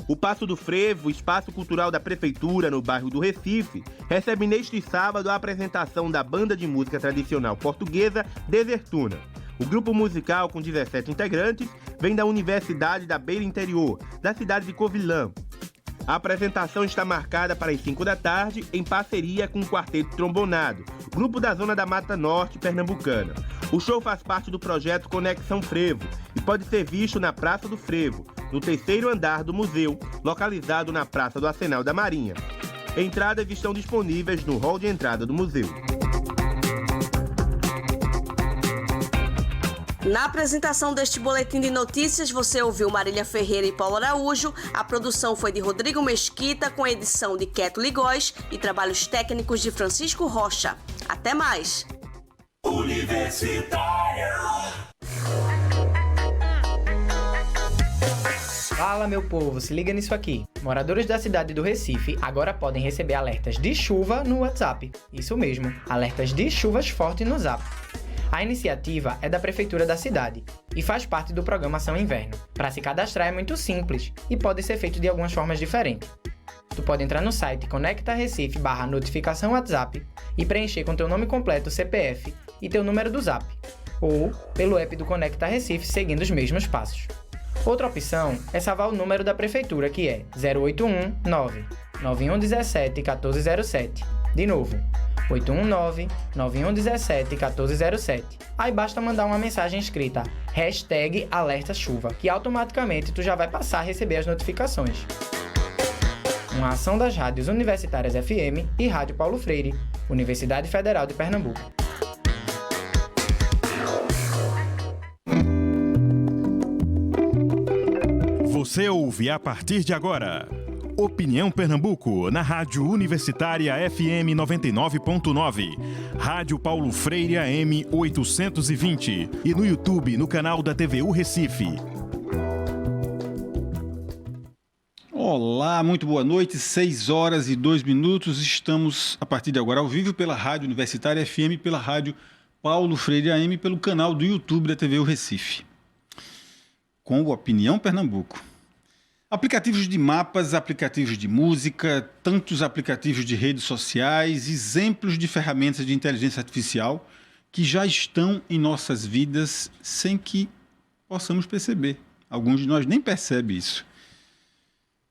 O Passo do Frevo, espaço cultural da Prefeitura no bairro do Recife, recebe neste sábado a apresentação da banda de música tradicional portuguesa Desertuna. O grupo musical, com 17 integrantes, vem da Universidade da Beira Interior, da cidade de Covilhã. A apresentação está marcada para as 5 da tarde, em parceria com o Quarteto Trombonado, grupo da Zona da Mata Norte pernambucana. O show faz parte do projeto Conexão Frevo e pode ser visto na Praça do Frevo, no 3º andar do museu, localizado na Praça do Arsenal da Marinha. Entradas estão disponíveis no hall de entrada do museu. Na apresentação deste boletim de notícias, você ouviu Marília Ferreira e Paulo Araújo. A produção foi de Rodrigo Mesquita, com edição de Queto Ligóis e trabalhos técnicos de Francisco Rocha. Até mais! Universitária. Fala, meu povo, se liga nisso aqui. Moradores da cidade do Recife agora podem receber alertas de chuva no WhatsApp. Isso mesmo, alertas de chuvas fortes no Zap. A iniciativa é da Prefeitura da cidade e faz parte do programa Ação Inverno. Para se cadastrar é muito simples e pode ser feito de algumas formas diferentes. Tu pode entrar no site conectarecife/notificação WhatsApp e preencher com teu nome completo, CPF e teu número do Zap, ou pelo app do Conecta Recife seguindo os mesmos passos. Outra opção é salvar o número da Prefeitura, que é 0819 9117 1407. De novo, 819-9117 1407. Aí basta mandar uma mensagem escrita #AlertaChuva, que automaticamente tu já vai passar a receber as notificações. Uma ação das rádios Universitárias FM e Rádio Paulo Freire, Universidade Federal de Pernambuco. Você ouve a partir de agora Opinião Pernambuco, na Rádio Universitária FM 99.9, Rádio Paulo Freire AM 820 e no YouTube, no canal da TVU Recife. Olá, muito boa noite, 6h02. Estamos, a partir de agora, ao vivo pela Rádio Universitária FM, pela Rádio Paulo Freire AM e pelo canal do YouTube da TVU Recife. Com o Opinião Pernambuco. Aplicativos de mapas, aplicativos de música, tantos aplicativos de redes sociais, exemplos de ferramentas de inteligência artificial que já estão em nossas vidas sem que possamos perceber. Alguns de nós nem percebem isso.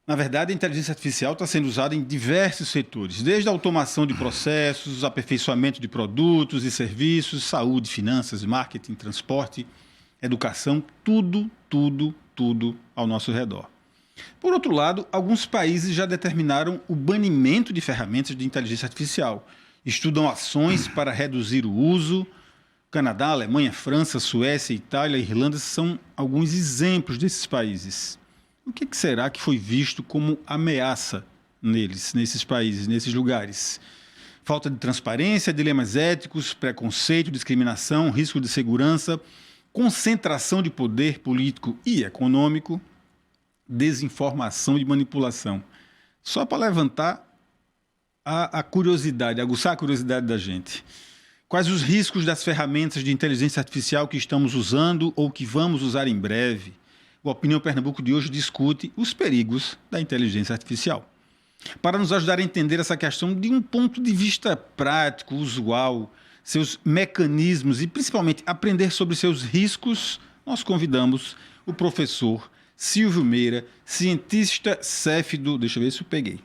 Na verdade, a inteligência artificial está sendo usada em diversos setores, desde a automação de processos, aperfeiçoamento de produtos e serviços, saúde, finanças, marketing, transporte, educação, tudo ao nosso redor. Por outro lado, alguns países já determinaram o banimento de ferramentas de inteligência artificial. Estudam ações para reduzir o uso. Canadá, Alemanha, França, Suécia, Itália e Irlanda são alguns exemplos desses países. O que será que foi visto como ameaça nesses países, nesses lugares? Falta de transparência, dilemas éticos, preconceito, discriminação, risco de segurança, concentração de poder político e econômico, desinformação e manipulação. Só para levantar a curiosidade, aguçar a curiosidade da gente. Quais os riscos das ferramentas de inteligência artificial que estamos usando ou que vamos usar em breve? O Opinião Pernambuco de hoje discute os perigos da inteligência artificial. Para nos ajudar a entender essa questão de um ponto de vista prático, usual, seus mecanismos e principalmente aprender sobre seus riscos, nós convidamos o professor Silvio Meira, cientista CEF do, deixa eu ver se eu peguei,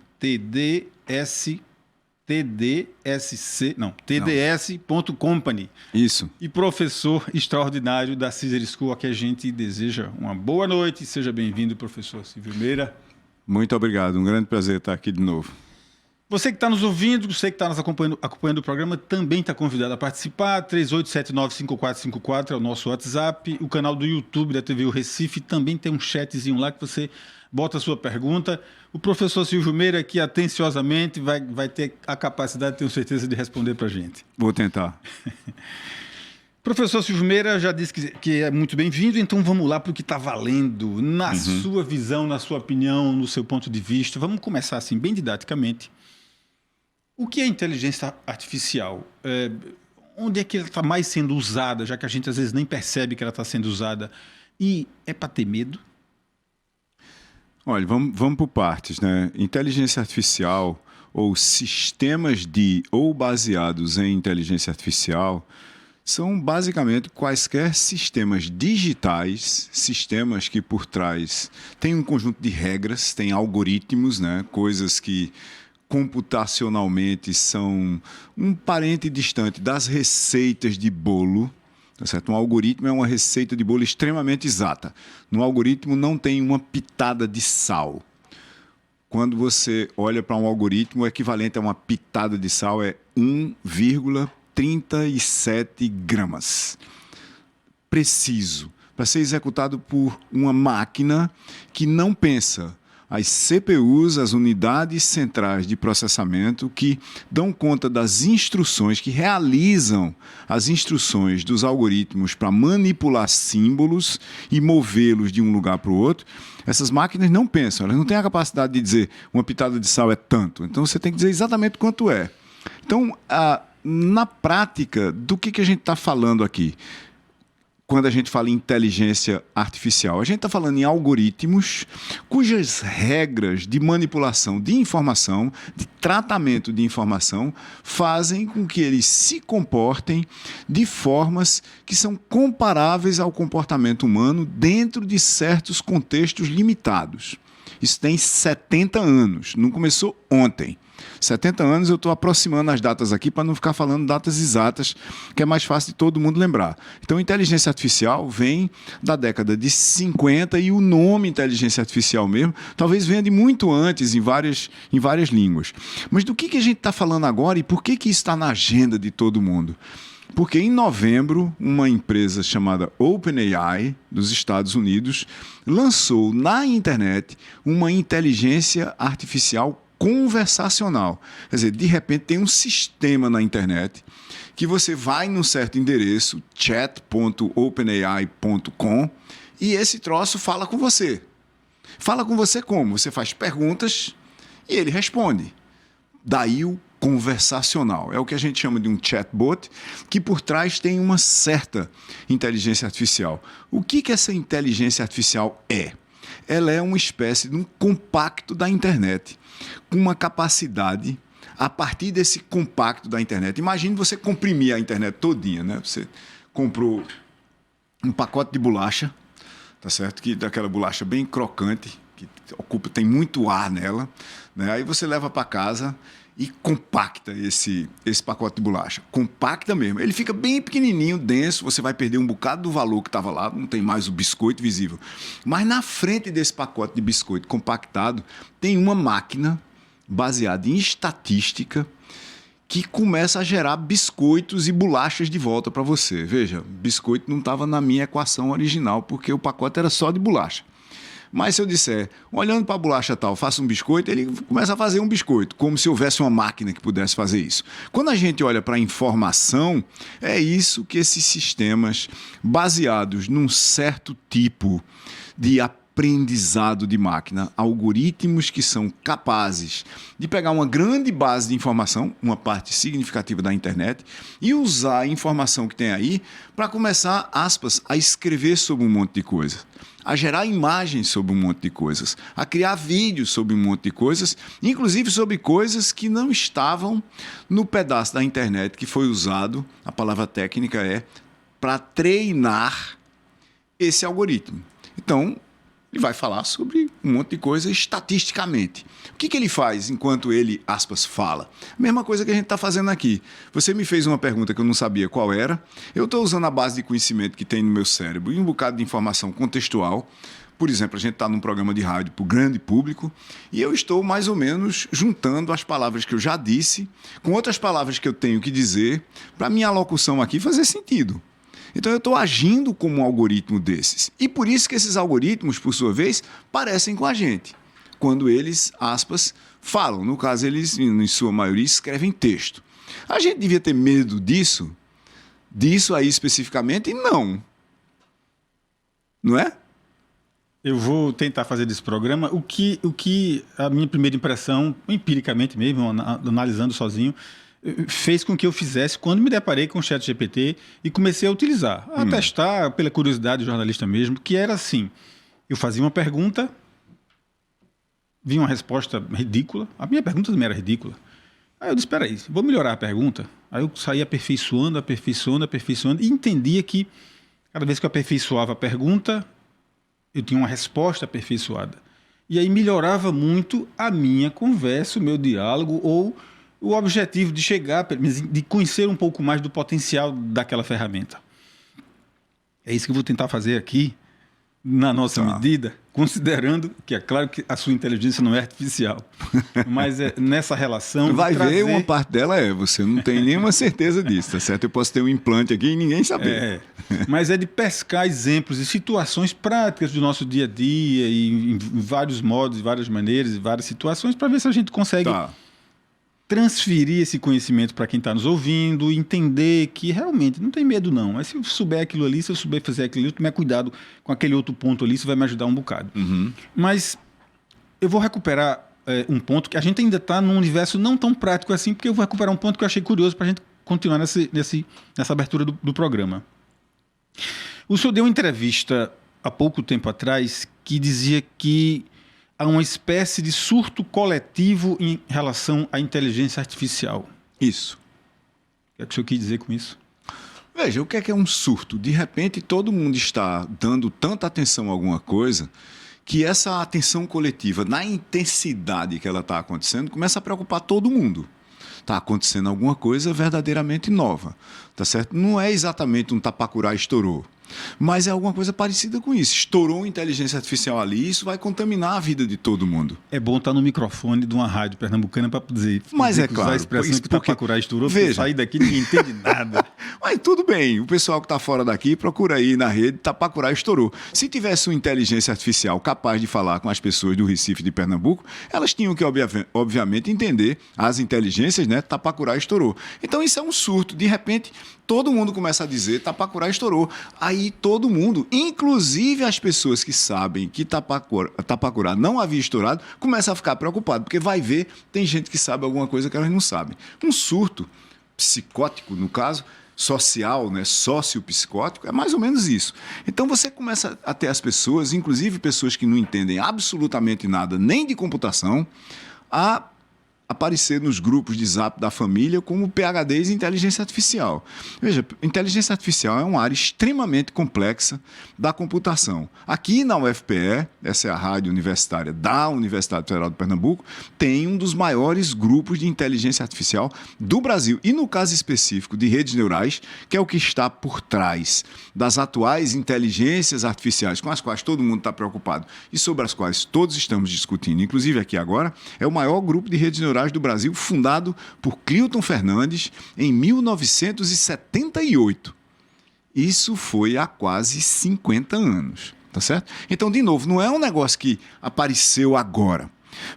TDS.company. Isso. E professor extraordinário da Caesar School, a que a gente deseja uma boa noite. Seja bem-vindo, professor Silvio Meira. Muito obrigado, um grande prazer estar aqui de novo. Você que está nos ouvindo, você que está nos acompanhando o programa, também está convidado a participar. 3879-5454 é o nosso WhatsApp. O canal do YouTube da TVU Recife também tem um chatzinho lá que você bota a sua pergunta. O professor Silvio Meira, que atenciosamente vai ter a capacidade, tenho certeza, de responder para a gente. Vou tentar. Professor Silvio Meira já disse que é muito bem-vindo, então vamos lá para o que está valendo. Na sua visão, na sua opinião, no seu ponto de vista. Vamos começar assim, bem didaticamente. O que é inteligência artificial? Onde é que ela está mais sendo usada, já que a gente às vezes nem percebe que ela está sendo usada? E é para ter medo? Olha, vamos por partes, né? Inteligência artificial ou sistemas ou baseados em inteligência artificial são basicamente quaisquer sistemas digitais, sistemas que por trás têm um conjunto de regras, têm algoritmos, né? Coisas que computacionalmente são um parente distante das receitas de bolo. Tá certo? Um algoritmo é uma receita de bolo extremamente exata. No algoritmo não tem uma pitada de sal. Quando você olha para um algoritmo, o equivalente a uma pitada de sal é 1,37 gramas. Preciso, para ser executado por uma máquina que não pensa. As CPUs, as unidades centrais de processamento, que dão conta das instruções, que realizam as instruções dos algoritmos para manipular símbolos e movê-los de um lugar para o outro, essas máquinas não pensam, elas não têm a capacidade de dizer uma pitada de sal é tanto. Então você tem que dizer exatamente quanto é. Então, na prática, do que a gente está falando aqui? Quando a gente fala em inteligência artificial, a gente está falando em algoritmos cujas regras de manipulação de informação, de tratamento de informação, fazem com que eles se comportem de formas que são comparáveis ao comportamento humano dentro de certos contextos limitados. Isso tem 70 anos, não começou ontem. 70 anos, eu estou aproximando as datas aqui para não ficar falando datas exatas, que é mais fácil de todo mundo lembrar. Então, inteligência artificial vem da década de 50 e o nome inteligência artificial mesmo talvez venha de muito antes em várias línguas. Mas do que a gente está falando agora e por que isso está na agenda de todo mundo? Porque em novembro, uma empresa chamada OpenAI, dos Estados Unidos, lançou na internet uma inteligência artificial conversacional. Quer dizer, de repente tem um sistema na internet que você vai num certo endereço, chat.openai.com, e esse troço fala com você. Fala com você como? Você faz perguntas e ele responde. Daí o conversacional. É o que a gente chama de um chatbot, que por trás tem uma certa inteligência artificial. O que essa inteligência artificial é? Ela é uma espécie de um compacto da internet, com uma capacidade, a partir desse compacto da internet. Imagine você comprimir a internet todinha, né? Você comprou um pacote de bolacha, tá certo? Que daquela bolacha bem crocante, que tem muito ar nela, né? Aí você leva para casa e compacta esse pacote de bolacha. Compacta mesmo. Ele fica bem pequenininho, denso, você vai perder um bocado do valor que estava lá, não tem mais o biscoito visível. Mas na frente desse pacote de biscoito compactado, tem uma máquina baseada em estatística que começa a gerar biscoitos e bolachas de volta para você. Veja, biscoito não estava na minha equação original, porque o pacote era só de bolacha. Mas se eu disser, olhando para a bolacha tal, faça um biscoito, ele começa a fazer um biscoito, como se houvesse uma máquina que pudesse fazer isso. Quando a gente olha para a informação, é isso que esses sistemas, baseados num certo tipo de aprendizado de máquina, algoritmos que são capazes de pegar uma grande base de informação, uma parte significativa da internet, e usar a informação que tem aí para começar, aspas, a escrever sobre um monte de coisa, a gerar imagens sobre um monte de coisas, a criar vídeos sobre um monte de coisas, inclusive sobre coisas que não estavam no pedaço da internet que foi usado, a palavra técnica é, para treinar esse algoritmo. Então, ele vai falar sobre um monte de coisa estatisticamente. O que ele faz enquanto ele, aspas, fala? A mesma coisa que a gente está fazendo aqui. Você me fez uma pergunta que eu não sabia qual era. Eu estou usando a base de conhecimento que tem no meu cérebro e um bocado de informação contextual. Por exemplo, a gente está num programa de rádio para o grande público e eu estou mais ou menos juntando as palavras que eu já disse com outras palavras que eu tenho que dizer para a minha alocução aqui fazer sentido. Então, eu estou agindo como um algoritmo desses. E por isso que esses algoritmos, por sua vez, parecem com a gente. Quando eles, aspas, falam. No caso, eles, em sua maioria, escrevem texto. A gente devia ter medo disso? Disso aí especificamente? Não. Não é? Eu vou tentar fazer desse programa o que a minha primeira impressão, empiricamente mesmo, analisando sozinho, fez com que eu fizesse quando me deparei com o ChatGPT e comecei a utilizar, a testar pela curiosidade do jornalista mesmo, que era assim, eu fazia uma pergunta vinha uma resposta ridícula. A minha pergunta também era ridícula. Aí eu disse, espera aí, vou melhorar a pergunta. Aí eu saí aperfeiçoando e entendia que cada vez que eu aperfeiçoava a pergunta, eu tinha uma resposta aperfeiçoada. E aí melhorava muito a minha conversa, o meu diálogo, ou o objetivo de chegar, de conhecer um pouco mais do potencial daquela ferramenta. É isso que eu vou tentar fazer aqui, na nossa medida, considerando que é claro que a sua inteligência não é artificial, mas nessa relação... Vai ver, uma parte dela você não tem nenhuma certeza disso, tá certo? Eu posso ter um implante aqui e ninguém saber. Mas é de pescar exemplos e situações práticas do nosso dia a dia, e em vários modos, várias maneiras, várias situações, para ver se a gente consegue... transferir esse conhecimento para quem está nos ouvindo, entender que realmente não tem medo não, mas se eu souber aquilo ali, se eu souber fazer aquilo ali, tomar cuidado com aquele outro ponto ali, isso vai me ajudar um bocado. Mas eu vou recuperar um ponto que a gente ainda está num universo não tão prático assim, porque eu vou recuperar um ponto que eu achei curioso para a gente continuar nessa abertura do programa. O senhor deu uma entrevista há pouco tempo atrás que dizia que há uma espécie de surto coletivo em relação à inteligência artificial. Isso. O que é que o senhor quis dizer com isso? Veja, o que é um surto? De repente, todo mundo está dando tanta atenção a alguma coisa que essa atenção coletiva, na intensidade que ela está acontecendo, começa a preocupar todo mundo. Está acontecendo alguma coisa verdadeiramente nova, tá certo? Não é exatamente um tapacurá estourou, mas é alguma coisa parecida com isso. Estourou uma inteligência artificial ali, isso vai contaminar a vida de todo mundo. É bom estar no microfone de uma rádio pernambucana para dizer. Mas é claro. Usar a expressão que tapacurá estourou, veja, sair daqui ninguém entende nada. Mas tudo bem, o pessoal que está fora daqui procura aí na rede, tapacurá estourou. Se tivesse uma inteligência artificial capaz de falar com as pessoas do Recife e de Pernambuco, elas tinham que, obviamente, entender as inteligências, né? Tapacurá estourou. Então isso é um surto. De repente, todo mundo começa a dizer tapacurá estourou. Aí todo mundo, inclusive as pessoas que sabem que tapacurá não havia estourado, começa a ficar preocupado, porque vai ver, tem gente que sabe alguma coisa que elas não sabem. Um surto psicótico, no caso, social, né, sociopsicótico, é mais ou menos isso. Então você começa a ter as pessoas, inclusive pessoas que não entendem absolutamente nada, nem de computação, a aparecer nos grupos de zap da família como PhDs em inteligência artificial. Veja, inteligência artificial é uma área extremamente complexa da computação. Aqui na UFPE, essa é a rádio universitária da Universidade Federal de Pernambuco, tem um dos maiores grupos de inteligência artificial do Brasil. E no caso específico de redes neurais, que é o que está por trás das atuais inteligências artificiais com as quais todo mundo está preocupado e sobre as quais todos estamos discutindo, inclusive aqui agora, é o maior grupo de redes neurais do Brasil, fundado por Clilton Fernandes em 1978. Isso foi há quase 50 anos, tá certo? Então, de novo, não é um negócio que apareceu agora,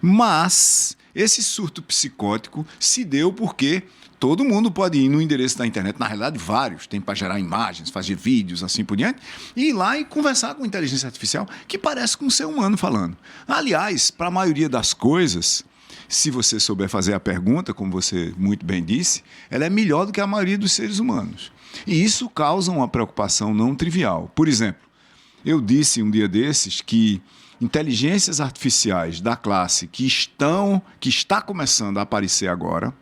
mas esse surto psicótico se deu porque todo mundo pode ir no endereço da internet, na realidade vários, tem para gerar imagens, fazer vídeos, assim por diante, e ir lá e conversar com inteligência artificial que parece com um ser humano falando. Aliás, para a maioria das coisas, se você souber fazer a pergunta, como você muito bem disse, ela é melhor do que a maioria dos seres humanos. E isso causa uma preocupação não trivial. Por exemplo, eu disse um dia desses que inteligências artificiais da classe que está começando a aparecer agora,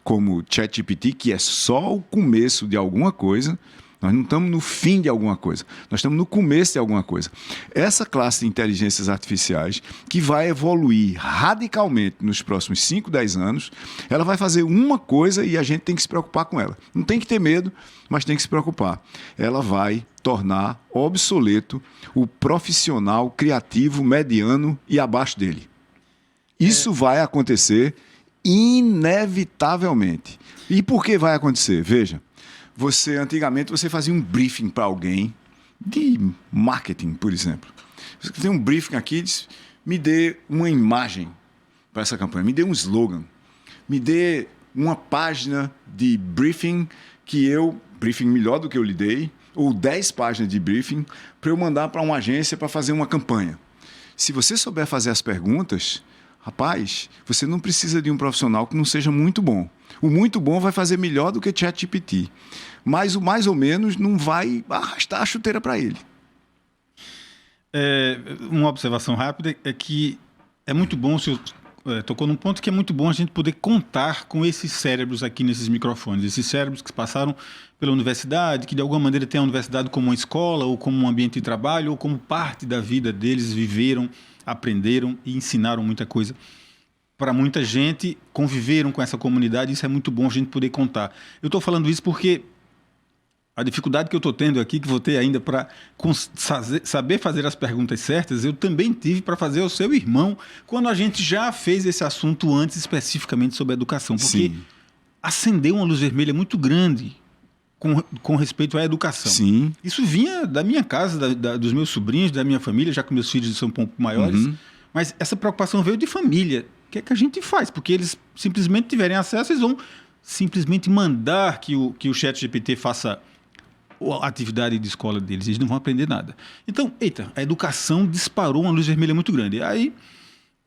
como o ChatGPT, que é só o começo de alguma coisa. Nós não estamos no fim de alguma coisa, nós estamos no começo de alguma coisa. Essa classe de inteligências artificiais, que vai evoluir radicalmente nos próximos 5, 10 anos, ela vai fazer uma coisa e a gente tem que se preocupar com ela. Não tem que ter medo, mas tem que se preocupar. Ela vai tornar obsoleto o profissional criativo mediano e abaixo dele. Isso vai acontecer inevitavelmente. E por que vai acontecer? Veja. Antigamente, você fazia um briefing para alguém de marketing, por exemplo. Você tem um briefing aqui, diz, me dê uma imagem para essa campanha, me dê um slogan, me dê uma página de briefing briefing melhor do que eu lhe dei, ou 10 páginas de briefing para eu mandar para uma agência para fazer uma campanha. Se você souber fazer as perguntas, rapaz, você não precisa de um profissional que não seja muito bom. O muito bom vai fazer melhor do que ChatGPT. Mas o mais ou menos não vai arrastar a chuteira para ele. Uma observação rápida é que é muito bom, o senhor tocou num ponto que é muito bom a gente poder contar com esses cérebros aqui nesses microfones, esses cérebros que passaram pela universidade, que de alguma maneira têm a universidade como uma escola, ou como um ambiente de trabalho, ou como parte da vida deles, viveram, aprenderam e ensinaram muita coisa para muita gente, conviveram com essa comunidade, isso é muito bom a gente poder contar. Eu estou falando isso porque a dificuldade que eu estou tendo aqui, que vou ter ainda para saber fazer as perguntas certas, eu também tive para fazer ao seu irmão, quando a gente já fez esse assunto antes, especificamente sobre a educação. Porque Sim. acendeu uma luz vermelha muito grande com respeito à educação. Sim. Isso vinha da minha casa, dos meus sobrinhos, da minha família, já que meus filhos são um pouco maiores, mas essa preocupação veio de família. O que é que a gente faz? Porque eles simplesmente tiverem acesso, eles vão simplesmente mandar que o ChatGPT faça a atividade de escola deles. Eles não vão aprender nada. Então, a educação disparou uma luz vermelha muito grande. Aí,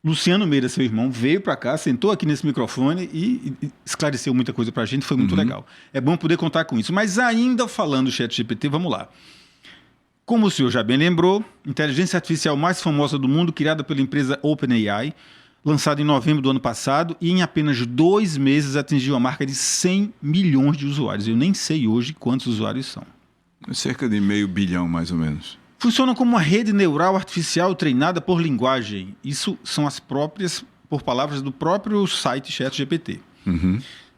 Luciano Meira, seu irmão, veio para cá, sentou aqui nesse microfone e esclareceu muita coisa para a gente, foi muito legal. É bom poder contar com isso. Mas ainda falando do ChatGPT, vamos lá. Como o senhor já bem lembrou, inteligência artificial mais famosa do mundo, criada pela empresa OpenAI, lançado em novembro do ano passado, e em apenas 2 meses atingiu a marca de 100 milhões de usuários. Eu nem sei hoje quantos usuários são. Cerca de 500 milhões, mais ou menos. Funciona como uma rede neural artificial treinada por linguagem. Isso são por palavras do próprio site ChatGPT.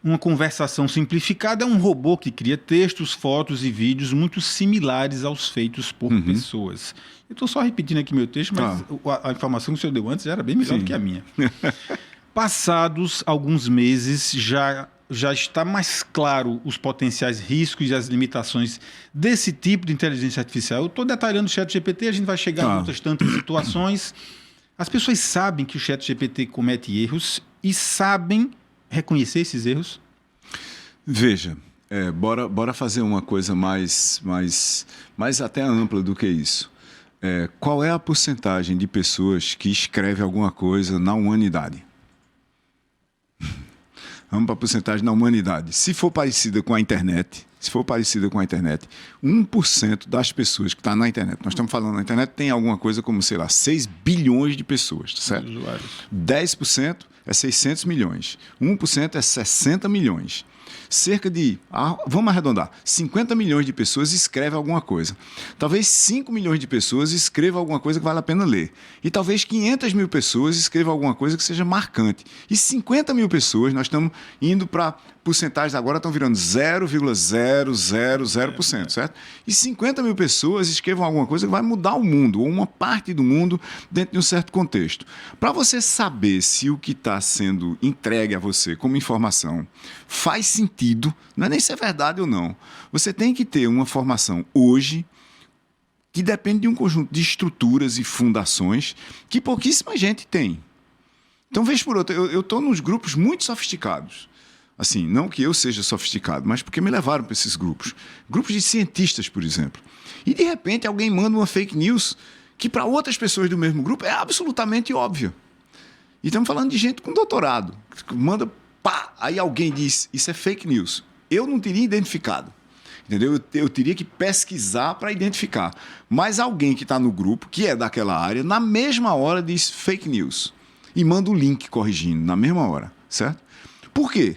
Uma conversação simplificada é um robô que cria textos, fotos e vídeos muito similares aos feitos por pessoas. Eu estou só repetindo aqui meu texto, mas a informação que o senhor deu antes era bem melhor do que a minha. Passados alguns meses, já está mais claro os potenciais riscos e as limitações desse tipo de inteligência artificial. Eu estou detalhando o ChatGPT, a gente vai chegar em outras tantas situações. As pessoas sabem que o ChatGPT comete erros e sabem reconhecer esses erros? Veja, bora fazer uma coisa mais até ampla do que isso. Qual é a porcentagem de pessoas que escrevem alguma coisa na humanidade? Vamos para a porcentagem na humanidade. Se for parecida com a internet, 1% das pessoas que estão na internet, nós estamos falando na internet, tem alguma coisa como, 6 bilhões de pessoas, tá certo? 10% é 600 milhões. 1% é 60 milhões. Cerca de, vamos arredondar, 50 milhões de pessoas escrevem alguma coisa. Talvez 5 milhões de pessoas escrevam alguma coisa que vale a pena ler. E talvez 500 mil pessoas escrevam alguma coisa que seja marcante. E 50 mil pessoas, nós estamos indo para porcentagens agora, estão virando 0,000%, certo? E 50 mil pessoas escrevam alguma coisa que vai mudar o mundo, ou uma parte do mundo dentro de um certo contexto. Para você saber se o que está sendo entregue a você como informação faz sentido, não é nem se é verdade ou não. Você tem que ter uma formação hoje que depende de um conjunto de estruturas e fundações que pouquíssima gente tem. Então, vez por outra, eu estou nos grupos muito sofisticados. Assim, não que eu seja sofisticado, mas porque me levaram para esses grupos. Grupos de cientistas, por exemplo. E, de repente, alguém manda uma fake news que, para outras pessoas do mesmo grupo, é absolutamente óbvia. E estamos falando de gente com doutorado. Manda, pá, aí alguém diz, isso é fake news. Eu não teria identificado. Entendeu? Eu teria que pesquisar para identificar. Mas alguém que está no grupo, que é daquela área, na mesma hora diz fake news. E manda o link corrigindo, na mesma hora. Certo? Por quê?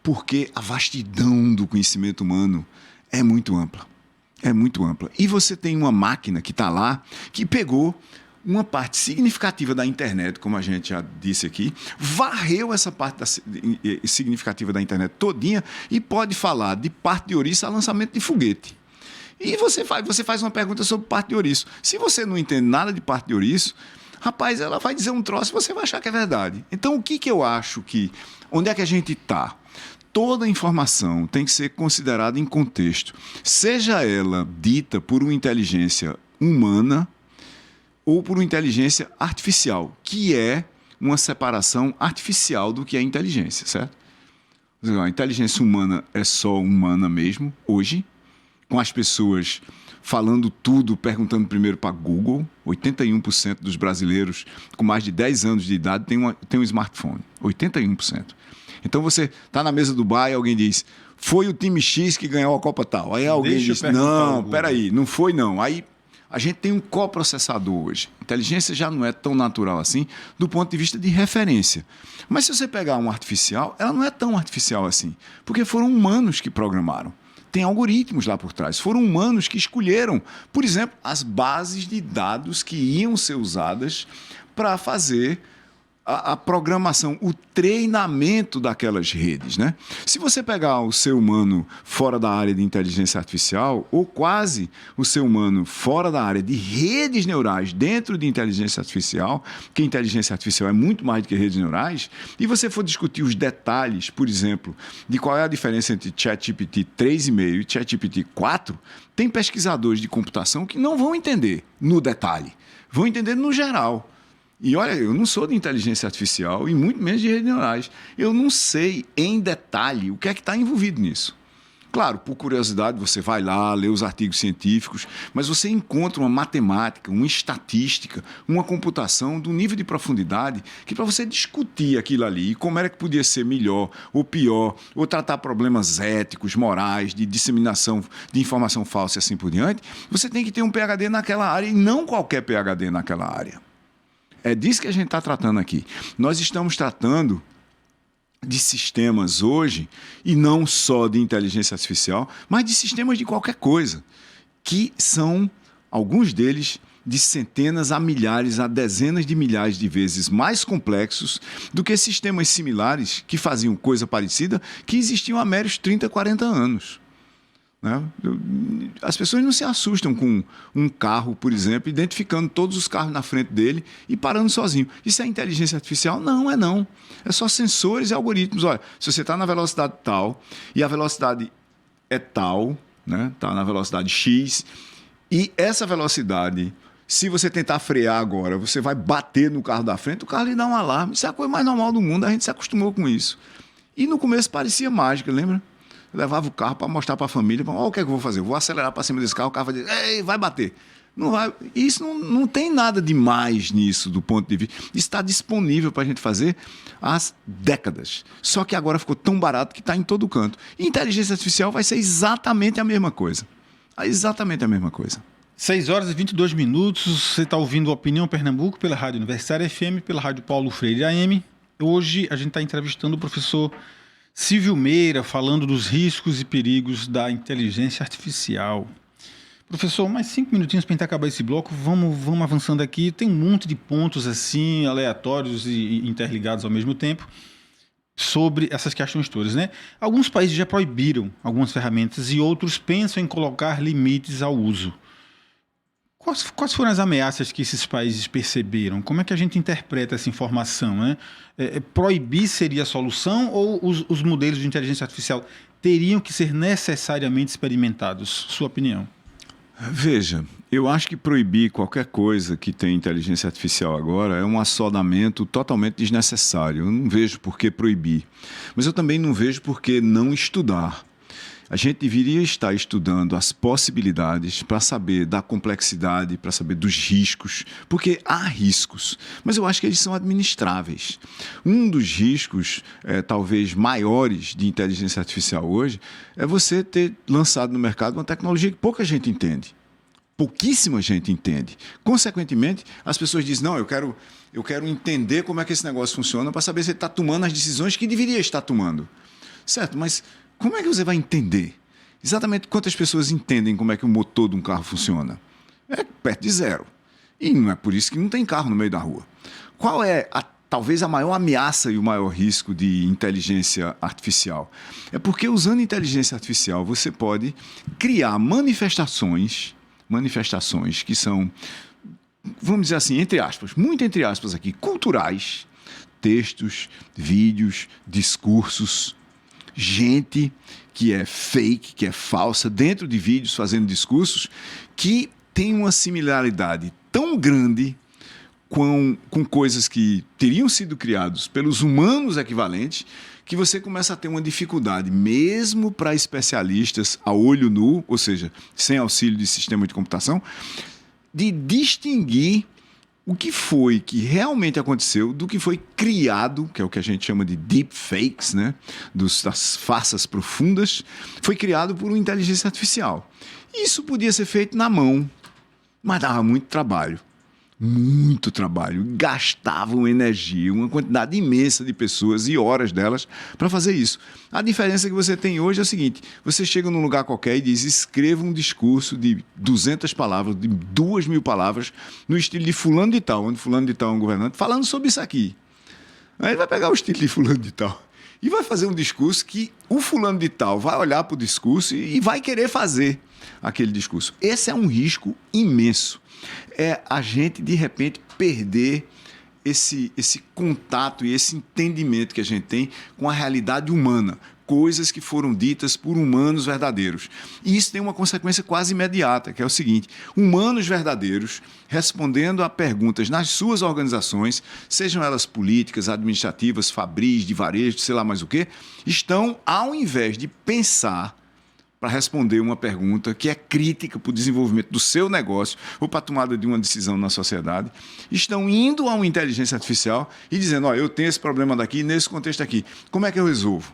Porque a vastidão do conhecimento humano é muito ampla. É muito ampla. E você tem uma máquina que está lá, que pegou uma parte significativa da internet, como a gente já disse aqui, varreu essa parte significativa da internet todinha e pode falar de parte de ouriço a lançamento de foguete. E você faz uma pergunta sobre parte de ouriço. Se você não entende nada de parte de ouriço, rapaz, ela vai dizer um troço e você vai achar que é verdade. Então, o que eu acho que... Onde é que a gente está? Toda informação tem que ser considerada em contexto, seja ela dita por uma inteligência humana ou por uma inteligência artificial, que é uma separação artificial do que é inteligência, certo? A inteligência humana é só humana mesmo, hoje, com as pessoas falando tudo, perguntando primeiro para Google. 81% dos brasileiros com mais de 10 anos de idade tem um smartphone. 81%. Então você está na mesa do bar e alguém diz, foi o time X que ganhou a Copa tal. Aí alguém diz, não, peraí, não foi não. Aí A gente tem um coprocessador hoje. A inteligência já não é tão natural assim do ponto de vista de referência. Mas se você pegar um artificial, ela não é tão artificial assim, porque foram humanos que programaram. Tem algoritmos lá por trás. Foram humanos que escolheram, por exemplo, as bases de dados que iam ser usadas para fazer a programação, o treinamento daquelas redes, né? Se você pegar o ser humano fora da área de inteligência artificial, ou quase o ser humano fora da área de redes neurais dentro de inteligência artificial, que inteligência artificial é muito mais do que redes neurais, e você for discutir os detalhes, por exemplo, de qual é a diferença entre ChatGPT 3.5 e ChatGPT 4, tem pesquisadores de computação que não vão entender no detalhe, vão entender no geral. E olha, eu não sou de inteligência artificial e muito menos de redes neurais. Eu não sei em detalhe o que é que está envolvido nisso. Claro, por curiosidade, você vai lá, lê os artigos científicos, mas você encontra uma matemática, uma estatística, uma computação do nível de profundidade que para você discutir aquilo ali e como era que podia ser melhor ou pior, ou tratar problemas éticos, morais, de disseminação de informação falsa e assim por diante, você tem que ter um PhD naquela área e não qualquer PhD naquela área. É disso que a gente está tratando aqui. Nós estamos tratando de sistemas hoje, e não só de inteligência artificial, mas de sistemas de qualquer coisa, que são, alguns deles, de centenas a milhares, a dezenas de milhares de vezes mais complexos do que sistemas similares que faziam coisa parecida, que existiam há meros 30, 40 anos. Né? As pessoas não se assustam com um carro, por exemplo, identificando todos os carros na frente dele e parando sozinho. Isso é inteligência artificial? Não, é não. É só sensores e algoritmos. Olha, se você está na velocidade tal e a velocidade é tal, né? Está na velocidade X, e essa velocidade, se você tentar frear agora, você vai bater no carro da frente, o carro lhe dá um alarme. Isso é a coisa mais normal do mundo, a gente se acostumou com isso. E no começo parecia mágica, lembra? Eu levava o carro para mostrar para a família, olha o que é que eu vou fazer, eu vou acelerar para cima desse carro, o carro vai dizer, ei, vai bater. Não vai. Isso não tem nada demais nisso do ponto de vista. Isso está disponível para a gente fazer há décadas. Só que agora ficou tão barato que está em todo canto. E inteligência artificial vai ser exatamente a mesma coisa. Exatamente a mesma coisa. 6 horas e 22 minutos, você está ouvindo Opinião Pernambuco pela Rádio Universitária FM, pela Rádio Paulo Freire AM. Hoje a gente está entrevistando o professor Silvio Meira, falando dos riscos e perigos da inteligência artificial. Professor, mais 5 minutinhos para a gente acabar esse bloco. Vamos avançando aqui. Tem um monte de pontos assim, aleatórios e interligados ao mesmo tempo, sobre essas questões todas, né? Alguns países já proibiram algumas ferramentas e outros pensam em colocar limites ao uso. Quais foram as ameaças que esses países perceberam? Como é que a gente interpreta essa informação, né? Proibir seria a solução ou os modelos de inteligência artificial teriam que ser necessariamente experimentados? Sua opinião? Veja, eu acho que proibir qualquer coisa que tem inteligência artificial agora é um assodamento totalmente desnecessário. Eu não vejo por que proibir, mas eu também não vejo por que não estudar. A gente deveria estar estudando as possibilidades para saber da complexidade, para saber dos riscos, porque há riscos, mas eu acho que eles são administráveis. Um dos riscos, talvez maiores de inteligência artificial hoje, é você ter lançado no mercado uma tecnologia que pouca gente entende. Pouquíssima gente entende. Consequentemente, as pessoas dizem, não, eu quero entender como é que esse negócio funciona para saber se ele está tomando as decisões que deveria estar tomando. Certo, mas como é que você vai entender? Exatamente quantas pessoas entendem como é que o motor de um carro funciona? É perto de zero. E não é por isso que não tem carro no meio da rua. Qual é talvez a maior ameaça e o maior risco de inteligência artificial? É porque usando inteligência artificial você pode criar manifestações que são, vamos dizer assim, entre aspas, muito entre aspas aqui, culturais, textos, vídeos, discursos, gente que é fake, que é falsa, dentro de vídeos fazendo discursos, que tem uma similaridade tão grande com coisas que teriam sido criadas pelos humanos equivalentes, que você começa a ter uma dificuldade, mesmo para especialistas a olho nu, ou seja, sem auxílio de sistema de computação, de distinguir o que foi que realmente aconteceu do que foi criado, que é o que a gente chama de deepfakes, né? Das farsas profundas, foi criado por uma inteligência artificial. Isso podia ser feito na mão, Mas dava muito trabalho, gastavam energia, uma quantidade imensa de pessoas e horas delas para fazer isso. A diferença que você tem hoje é o seguinte: você chega num lugar qualquer e diz, escreva um discurso de 200 palavras, de 2.000 palavras, no estilo de fulano de tal, onde fulano de tal é um governante, falando sobre isso aqui. Aí ele vai pegar o estilo de fulano de tal e vai fazer um discurso que o fulano de tal vai olhar para o discurso e vai querer fazer aquele discurso. Esse é um risco imenso. É a gente, de repente, perder esse contato e esse entendimento que a gente tem com a realidade humana, coisas que foram ditas por humanos verdadeiros. E isso tem uma consequência quase imediata, que é o seguinte: humanos verdadeiros, respondendo a perguntas nas suas organizações, sejam elas políticas, administrativas, fabris, de varejo, sei lá mais o quê, estão, ao invés de pensar para responder uma pergunta que é crítica para o desenvolvimento do seu negócio ou para a tomada de uma decisão na sociedade, estão indo a uma inteligência artificial e dizendo, eu tenho esse problema daqui, nesse contexto aqui, como é que eu resolvo?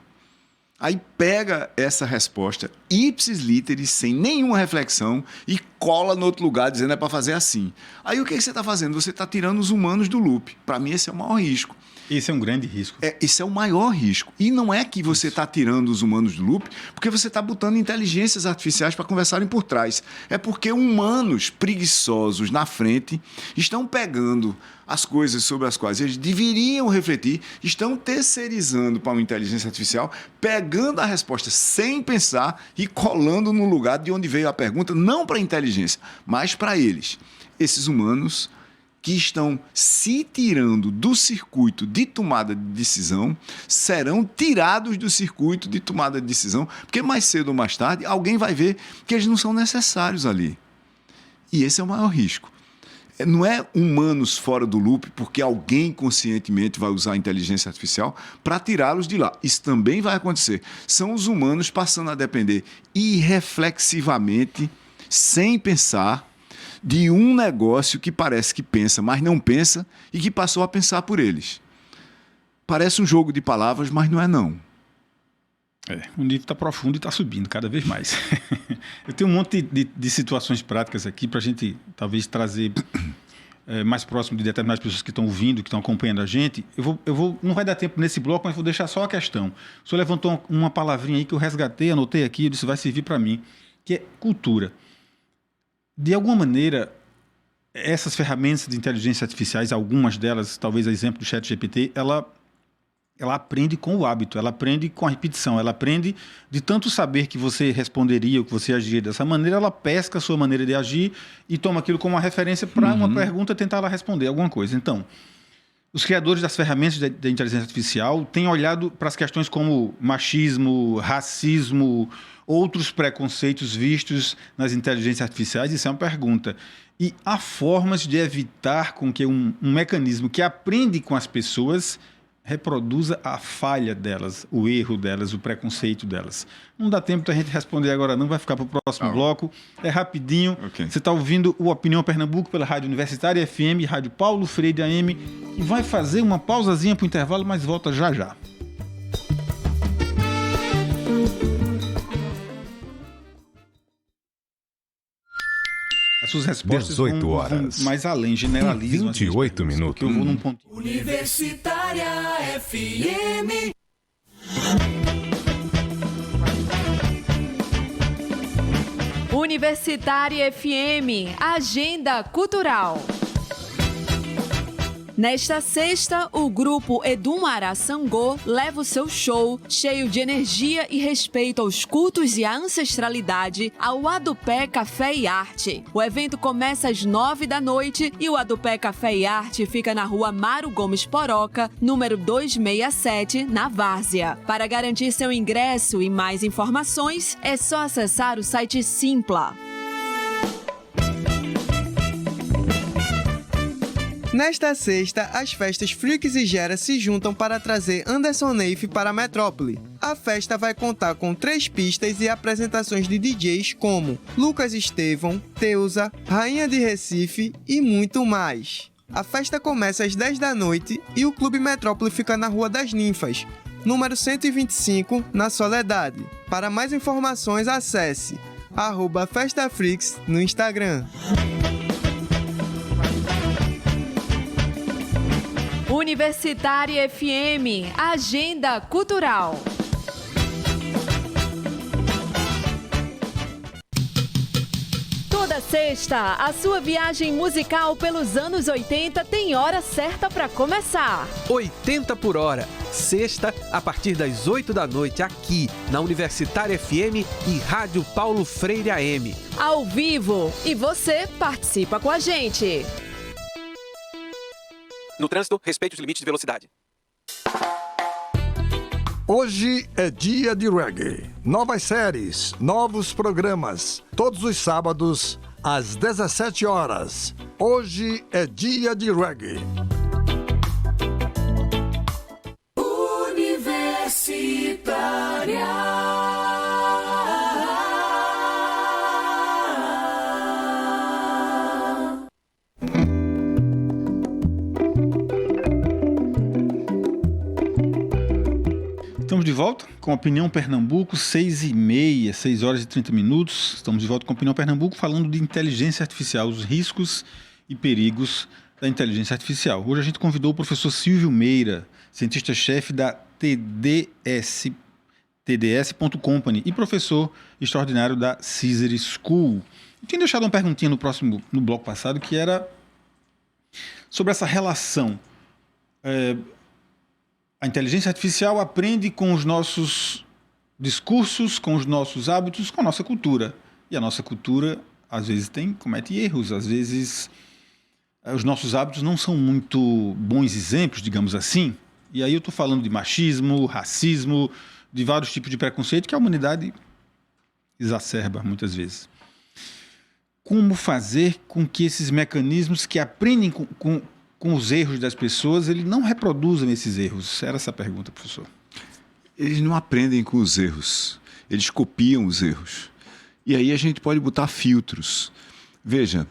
Aí pega essa resposta ipsis literis, sem nenhuma reflexão, e cola no outro lugar dizendo é para fazer assim. Aí o que você está fazendo? Você está tirando os humanos do loop. Para mim esse é o maior risco. Esse é um grande risco. Esse é o maior risco. E não é que você está tirando os humanos do loop porque você está botando inteligências artificiais para conversarem por trás. É porque humanos preguiçosos na frente estão pegando as coisas sobre as quais eles deveriam refletir, estão terceirizando para uma inteligência artificial, pegando a resposta sem pensar e colando no lugar de onde veio a pergunta, não para a inteligência, mas para eles. Esses humanos que estão se tirando do circuito de tomada de decisão, serão tirados do circuito de tomada de decisão, porque mais cedo ou mais tarde alguém vai ver que eles não são necessários ali. E esse é o maior risco. Não é humanos fora do loop porque alguém conscientemente vai usar a inteligência artificial para tirá-los de lá. Isso também vai acontecer. São os humanos passando a depender irreflexivamente, sem pensar, de um negócio que parece que pensa, mas não pensa, e que passou a pensar por eles. Parece um jogo de palavras, mas não é não. O nível está profundo e está subindo cada vez mais. Eu tenho um monte de situações práticas aqui para a gente talvez trazer mais próximo de determinadas pessoas que estão ouvindo, que estão acompanhando a gente. Não vai dar tempo nesse bloco, mas vou deixar só a questão. O senhor levantou uma palavrinha aí que eu resgatei, anotei aqui, isso vai servir para mim, que é cultura. De alguma maneira, essas ferramentas de inteligência artificiais, algumas delas, talvez a exemplo do ChatGPT, ela aprende com o hábito, ela aprende com a repetição, ela aprende de tanto saber que você responderia ou que você agiria dessa maneira, ela pesca a sua maneira de agir e toma aquilo como uma referência para uma pergunta tentar ela responder alguma coisa. Então, os criadores das ferramentas da inteligência artificial têm olhado para as questões como machismo, racismo, outros preconceitos vistos nas inteligências artificiais. Isso é uma pergunta. E há formas de evitar com que um mecanismo que aprende com as pessoas reproduza a falha delas, o erro delas, o preconceito delas. Não dá tempo da gente responder agora não, vai ficar para o próximo bloco. É rapidinho. Okay. Você está ouvindo o Opinião Pernambuco pela Rádio Universitária FM, Rádio Paulo Freire AM, e vai fazer uma pausazinha para o intervalo, mas volta já já. As suas respostas 18 horas. Vão mais além, generalizam. 28 minutos. Eu vou num ponto. Universitária FM. Universitária FM, Agenda Cultural. Nesta sexta, o grupo Edumara Sangô leva o seu show, cheio de energia e respeito aos cultos e à ancestralidade, ao Adupé Café e Arte. O evento começa às 9 da noite e o Adupé Café e Arte fica na rua Mário Gomes Poroca, número 267, na Várzea. Para garantir seu ingresso e mais informações, é só acessar o site Simpla. Nesta sexta, as festas Freaks e Gera se juntam para trazer Anderson Neif para a metrópole. A festa vai contar com 3 pistas e apresentações de DJs como Lucas Estevão, Teusa, Rainha de Recife e muito mais. A festa começa às 10 da noite e o Clube Metrópole fica na Rua das Ninfas, número 125, na Soledade. Para mais informações, acesse @FestaFreaks no Instagram. Universitária FM, Agenda Cultural. Toda sexta, a sua viagem musical pelos anos 80 tem hora certa para começar. 80 por hora, sexta, a partir das 8 da noite, aqui na Universitária FM e Rádio Paulo Freire AM. Ao vivo, e você participa com a gente. No trânsito, respeite os limites de velocidade. Hoje é dia de reggae. Novas séries, novos programas. Todos os sábados, às 17 horas. Hoje é dia de reggae. Universitária. Estamos de volta com Opinião Pernambuco, 6h30, 6 horas e 30 minutos. Estamos de volta com Opinião Pernambuco falando de inteligência artificial, os riscos e perigos da inteligência artificial. Hoje a gente convidou o professor Silvio Meira, cientista-chefe da TDS.company e professor extraordinário da Caesar School. Eu tinha deixado uma perguntinha no bloco passado que era sobre essa relação. A inteligência artificial aprende com os nossos discursos, com os nossos hábitos, com a nossa cultura. E a nossa cultura, às vezes, comete erros. Às vezes, os nossos hábitos não são muito bons exemplos, digamos assim. E aí eu estou falando de machismo, racismo, de vários tipos de preconceito que a humanidade exacerba muitas vezes. Como fazer com que esses mecanismos que aprendem com os erros das pessoas, eles não reproduzam esses erros? Era essa a pergunta, professor. Eles não aprendem com os erros, eles copiam os erros. E aí a gente pode botar filtros. Veja,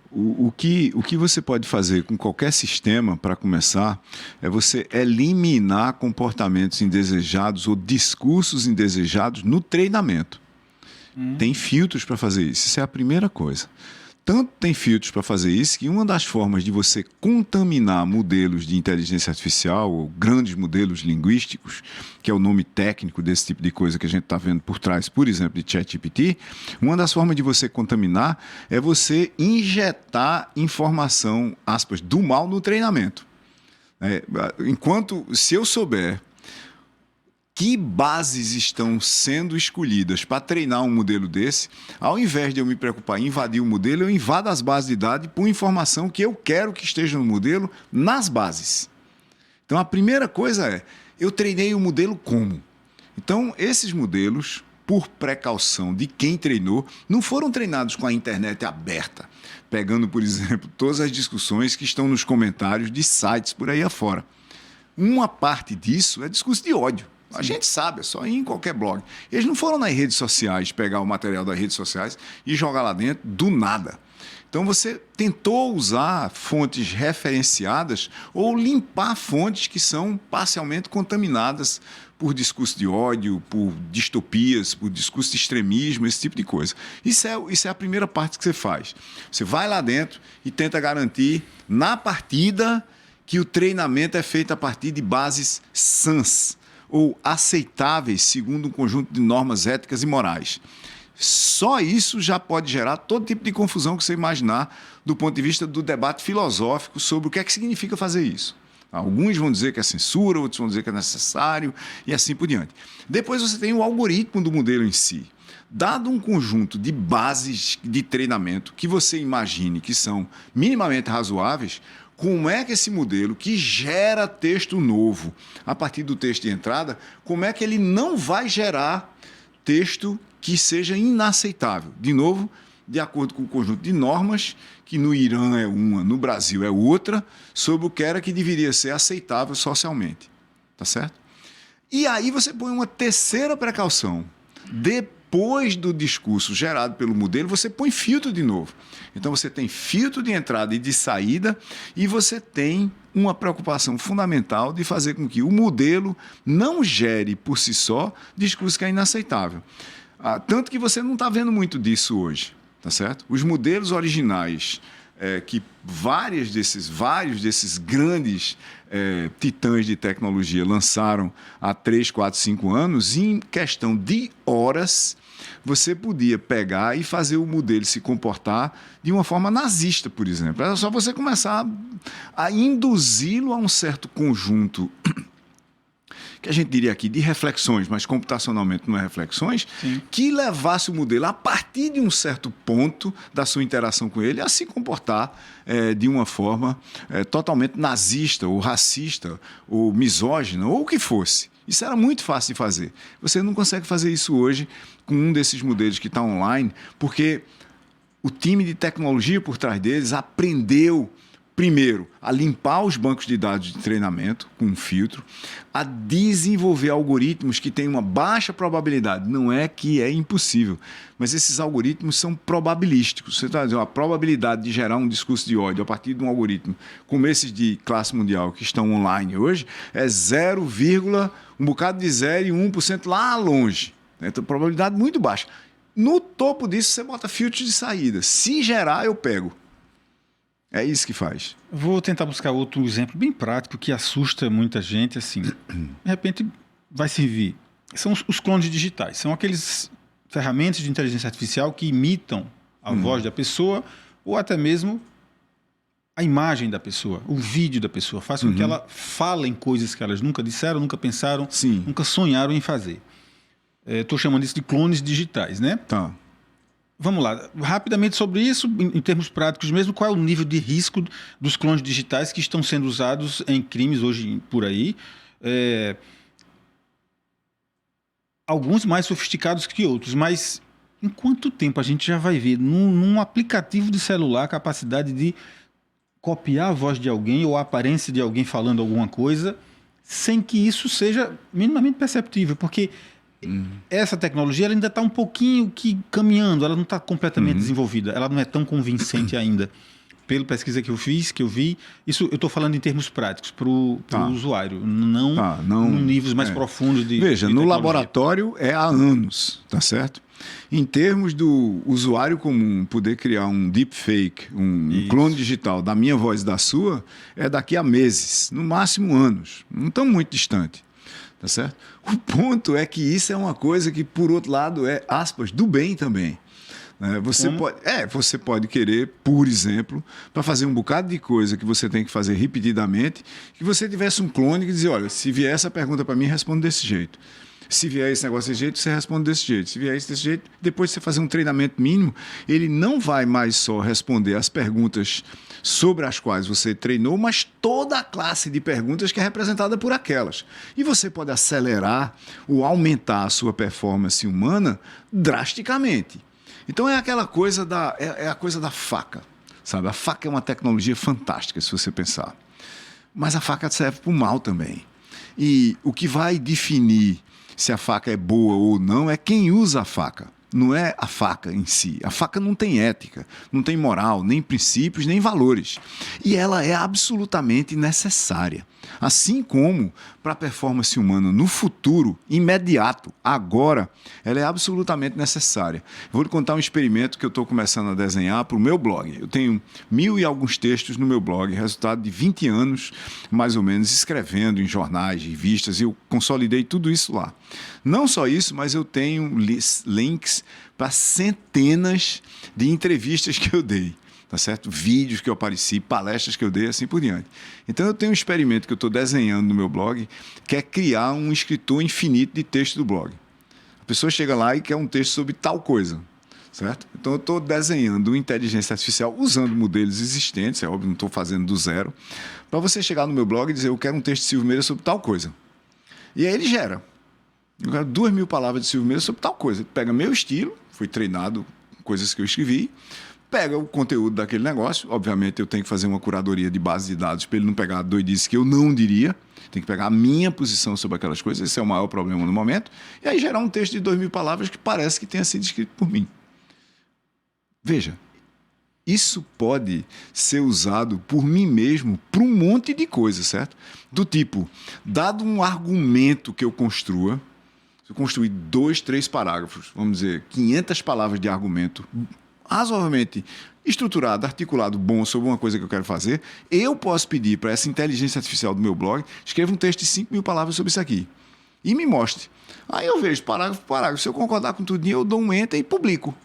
o que você pode fazer com qualquer sistema, para começar, é você eliminar comportamentos indesejados ou discursos indesejados no treinamento. Tem filtros para fazer isso, isso é a primeira coisa. Tanto tem filtros para fazer isso que uma das formas de você contaminar modelos de inteligência artificial, ou grandes modelos linguísticos, que é o nome técnico desse tipo de coisa que a gente está vendo por trás, por exemplo, de ChatGPT, uma das formas de você contaminar é você injetar informação, aspas, do mal no treinamento. Se eu souber que bases estão sendo escolhidas para treinar um modelo desse, ao invés de eu me preocupar em invadir o modelo, eu invado as bases de dados por informação que eu quero que esteja no modelo nas bases. Então, a primeira coisa é, eu treinei o modelo como? Então, esses modelos, por precaução de quem treinou, não foram treinados com a internet aberta, pegando, por exemplo, todas as discussões que estão nos comentários de sites por aí afora. Uma parte disso é discurso de ódio. A gente sabe, é só ir em qualquer blog. Eles não foram nas redes sociais pegar o material das redes sociais e jogar lá dentro do nada. Então você tentou usar fontes referenciadas ou limpar fontes que são parcialmente contaminadas por discurso de ódio, por distopias, por discurso de extremismo, esse tipo de coisa. Isso é a primeira parte que você faz. Você vai lá dentro e tenta garantir na partida que o treinamento é feito a partir de bases sãs, ou aceitáveis segundo um conjunto de normas éticas e morais. Só isso já pode gerar todo tipo de confusão que você imaginar do ponto de vista do debate filosófico sobre o que é que significa fazer isso. Alguns vão dizer que é censura, outros vão dizer que é necessário e assim por diante. Depois você tem o algoritmo do modelo em si. Dado um conjunto de bases de treinamento que você imagine que são minimamente razoáveis, como é que esse modelo que gera texto novo a partir do texto de entrada, como é que ele não vai gerar texto que seja inaceitável? De novo, de acordo com o conjunto de normas, que no Irã é uma, no Brasil é outra, sobre o que era que deveria ser aceitável socialmente. Tá certo? E aí você põe uma terceira precaução. Depois do discurso gerado pelo modelo, você põe filtro de novo. Então você tem filtro de entrada e de saída e você tem uma preocupação fundamental de fazer com que o modelo não gere por si só discurso que é inaceitável. Tanto que você não está vendo muito disso hoje, tá certo? Os modelos originais que vários desses grandes titãs de tecnologia lançaram há 3, 4, 5 anos, e em questão de horas, você podia pegar e fazer o modelo se comportar de uma forma nazista, por exemplo. Era só você começar a induzi-lo a um certo conjunto que a gente diria aqui de reflexões, mas computacionalmente não é reflexões, sim, que levasse o modelo, a partir de um certo ponto da sua interação com ele, a se comportar de uma forma totalmente nazista, ou racista, ou misógina, ou o que fosse. Isso era muito fácil de fazer. Você não consegue fazer isso hoje com um desses modelos que está online, porque o time de tecnologia por trás deles aprendeu, primeiro, a limpar os bancos de dados de treinamento com um filtro, a desenvolver algoritmos que têm uma baixa probabilidade. Não é que é impossível, mas esses algoritmos são probabilísticos. Você está dizendo, a probabilidade de gerar um discurso de ódio a partir de um algoritmo como esses de classe mundial que estão online hoje é 0, um bocado de 0 e 1% lá longe. Então, probabilidade muito baixa. No topo disso, você bota filtro de saída. Se gerar, eu pego. É isso que faz. Vou tentar buscar outro exemplo bem prático que assusta muita gente. Assim, de repente vai servir. São os clones digitais. São aqueles ferramentas de inteligência artificial que imitam a voz da pessoa ou até mesmo a imagem da pessoa, o vídeo da pessoa. Faz com que ela fale coisas que elas nunca disseram, nunca pensaram, nunca sonharam em fazer. Estou chamando isso de clones digitais, né? Tá. Vamos lá, rapidamente sobre isso, em termos práticos mesmo, qual é o nível de risco dos clones digitais que estão sendo usados em crimes hoje por aí? Alguns mais sofisticados que outros, mas em quanto tempo a gente já vai ver num aplicativo de celular a capacidade de copiar a voz de alguém ou a aparência de alguém falando alguma coisa sem que isso seja minimamente perceptível? Porque essa tecnologia ela ainda está um pouquinho caminhando, ela não está completamente desenvolvida, ela não é tão convincente ainda. Pela pesquisa que eu fiz, que eu vi, isso eu estou falando em termos práticos, para o usuário, não em níveis mais profundos de Veja, de no tecnologia. laboratório é há anos, tá certo? Em termos do usuário comum poder criar um deepfake, um clone digital da minha voz e da sua, é daqui a meses, no máximo anos, não tão muito distante. Tá certo? O ponto é que isso é uma coisa que, por outro lado, é, aspas, do bem também. Você pode querer, por exemplo, para fazer um bocado de coisa que você tem que fazer repetidamente, que você tivesse um clone que dizia, olha, se vier essa pergunta para mim, responde desse jeito. Se vier esse negócio desse jeito, você responde desse jeito. Se vier isso desse jeito, depois de você fazer um treinamento mínimo, ele não vai mais só responder as perguntas sobre as quais você treinou, mas toda a classe de perguntas que é representada por aquelas. E você pode acelerar ou aumentar a sua performance humana drasticamente. Então é aquela coisa a coisa da faca, sabe? A faca é uma tecnologia fantástica, se você pensar. Mas a faca serve para o mal também. E o que vai definir se a faca é boa ou não é quem usa a faca. Não é a faca em si. A faca não tem ética, não tem moral, nem princípios, nem valores. E ela é absolutamente necessária. Assim como para a performance humana no futuro, imediato, agora, ela é absolutamente necessária. Vou lhe contar um experimento que eu estou começando a desenhar para o meu blog. Eu tenho 1000 e alguns textos no meu blog, resultado de 20 anos, mais ou menos, escrevendo em jornais, revistas, e eu consolidei tudo isso lá. Não só isso, mas eu tenho links para centenas de entrevistas que eu dei. Tá certo? Vídeos que eu apareci, palestras que eu dei, assim por diante. Então eu tenho um experimento que eu estou desenhando no meu blog, que é criar um escritor infinito de texto do blog. A pessoa chega lá e quer um texto sobre tal coisa, certo? Então eu estou desenhando uma inteligência artificial usando modelos existentes, é óbvio, não estou fazendo do zero, para você chegar no meu blog e dizer, eu quero um texto de Silvio Meira sobre tal coisa. E aí ele gera. Eu quero 2000 palavras de Silvio Meira sobre tal coisa. Ele pega meu estilo, fui treinado com coisas que eu escrevi, pega o conteúdo daquele negócio, obviamente eu tenho que fazer uma curadoria de base de dados para ele não pegar doidice que eu não diria, tem que pegar a minha posição sobre aquelas coisas, esse é o maior problema no momento, e aí gerar um texto de 2000 palavras que parece que tenha sido escrito por mim. Veja, isso pode ser usado por mim mesmo para um monte de coisas, certo? Do tipo, dado um argumento que eu construa, se eu construir 2, 3 parágrafos, vamos dizer, 500 palavras de argumento, razoavelmente estruturado, articulado, bom sobre uma coisa que eu quero fazer, eu posso pedir para essa inteligência artificial do meu blog, escreva um texto de 5.000 palavras sobre isso aqui e me mostre. Aí eu vejo parágrafo por parágrafo. Se eu concordar com tudo, eu dou um enter e publico.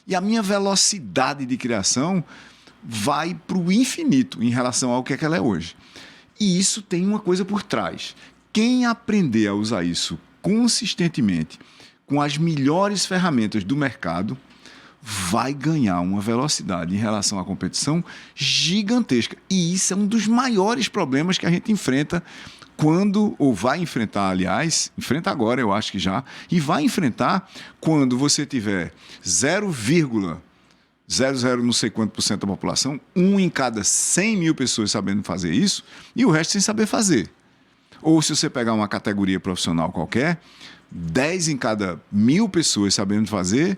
E a minha velocidade de criação vai para o infinito em relação ao que é que ela é hoje. E isso tem uma coisa por trás. Quem aprender a usar isso consistentemente, com as melhores ferramentas do mercado, vai ganhar uma velocidade em relação à competição gigantesca. E isso é um dos maiores problemas que a gente enfrenta quando, ou vai enfrentar, aliás, enfrenta agora, eu acho que já, e vai enfrentar quando você tiver 0,00 não sei quanto por cento da população, 1 em cada 100 mil pessoas sabendo fazer isso, e o resto sem saber fazer. Ou se você pegar uma categoria profissional qualquer, 10 em cada 1.000 pessoas sabendo fazer,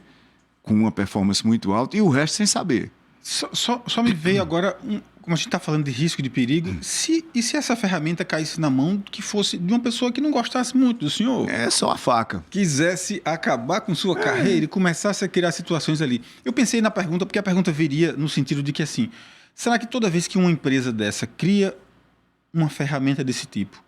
com uma performance muito alta, e o resto sem saber. Só me veio agora, como a gente está falando de risco, de perigo, e se essa ferramenta caísse na mão que fosse de uma pessoa que não gostasse muito do senhor? É só a faca. Quisesse acabar com sua carreira e começasse a criar situações ali. Eu pensei na pergunta, porque a pergunta viria no sentido de que, assim, será que toda vez que uma empresa dessa cria uma ferramenta desse tipo,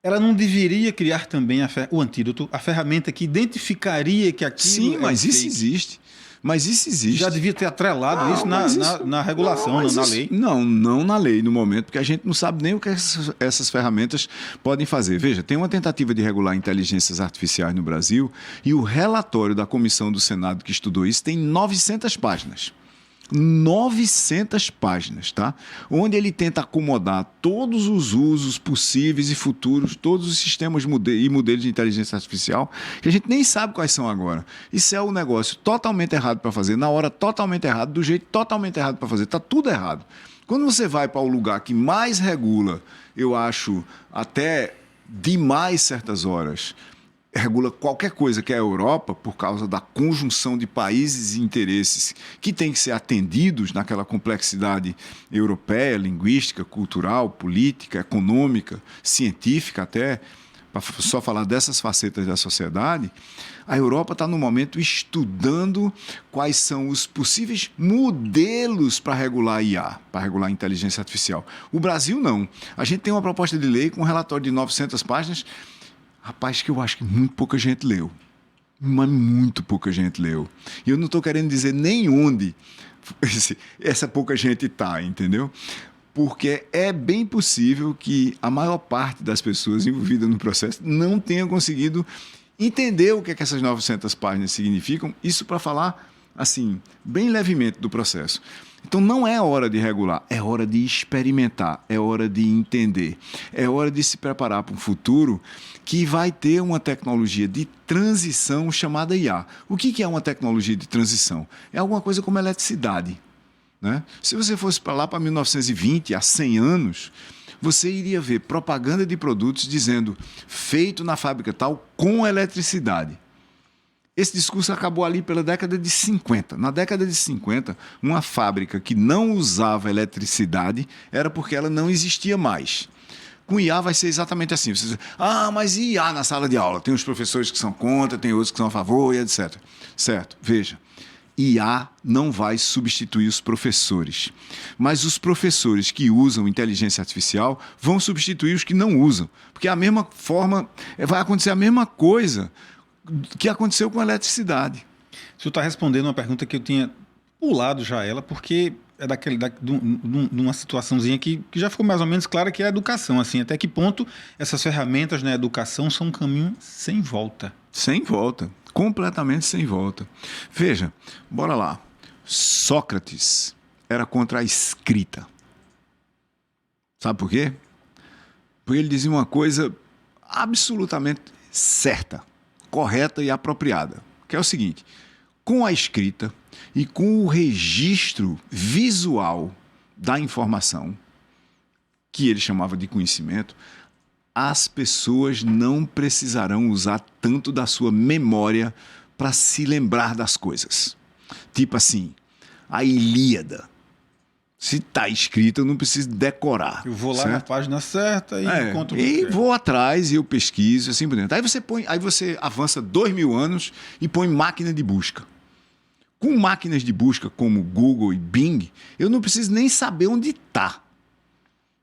ela não deveria criar também o antídoto, a ferramenta que identificaria que aquilo... Sim, mas isso existe. Mas isso existe. Já devia ter atrelado isso na regulação, na lei. Não na lei no momento, porque a gente não sabe nem o que essas ferramentas podem fazer. Veja, tem uma tentativa de regular inteligências artificiais no Brasil e o relatório da comissão do Senado que estudou isso tem 900 páginas. 900 páginas, tá? Onde ele tenta acomodar todos os usos possíveis e futuros, todos os sistemas e modelos de inteligência artificial, que a gente nem sabe quais são agora. Isso é um negócio totalmente errado para fazer, na hora totalmente errado, do jeito totalmente errado para fazer. Está tudo errado. Quando você vai para o lugar que mais regula, eu acho até demais certas horas, regula qualquer coisa que é a Europa, por causa da conjunção de países e interesses que têm que ser atendidos naquela complexidade europeia, linguística, cultural, política, econômica, científica até, para só falar dessas facetas da sociedade, a Europa está no momento estudando quais são os possíveis modelos para regular a IA, para regular a inteligência artificial. O Brasil não. A gente tem uma proposta de lei com um relatório de 900 páginas, rapaz, que eu acho que muito pouca gente leu. Mas muito pouca gente leu. E eu não estou querendo dizer nem onde essa pouca gente está, entendeu? Porque é bem possível que a maior parte das pessoas envolvidas no processo não tenha conseguido entender o que é que essas 900 páginas significam. Isso para falar, assim, bem levemente do processo. Então não é hora de regular, é hora de experimentar, é hora de entender, é hora de se preparar para um futuro que vai ter uma tecnologia de transição chamada IA. O que é uma tecnologia de transição? É alguma coisa como eletricidade, né? Se você fosse para lá para 1920, há 100 anos, você iria ver propaganda de produtos dizendo feito na fábrica tal com eletricidade. Esse discurso acabou ali pela década de 50. Na década de 50, uma fábrica que não usava eletricidade era porque ela não existia mais. Com IA vai ser exatamente assim. Você diz, mas e IA na sala de aula? Tem os professores que são contra, tem outros que são a favor e etc. Certo, veja. IA não vai substituir os professores. Mas os professores que usam inteligência artificial vão substituir os que não usam. Porque a mesma forma, vai acontecer a mesma coisa que aconteceu com a eletricidade. O senhor está respondendo uma pergunta que eu tinha pulado já ela, porque é de uma situaçãozinha que já ficou mais ou menos clara, que é a educação. Assim, até que ponto essas ferramentas na educação são um caminho sem volta? Sem volta. Completamente sem volta. Veja, bora lá. Sócrates era contra a escrita. Sabe por quê? Porque ele dizia uma coisa absolutamente certa, correta e apropriada, que é o seguinte: com a escrita e com o registro visual da informação, que ele chamava de conhecimento, as pessoas não precisarão usar tanto da sua memória para se lembrar das coisas. Tipo assim, a Ilíada. Se está escrito, eu não preciso decorar. Eu vou lá certo? na página certa e encontro... E vou atrás e eu pesquiso, assim por dentro. Aí você avança 2000 anos e põe máquina de busca. Com máquinas de busca como Google e Bing, eu não preciso nem saber onde está.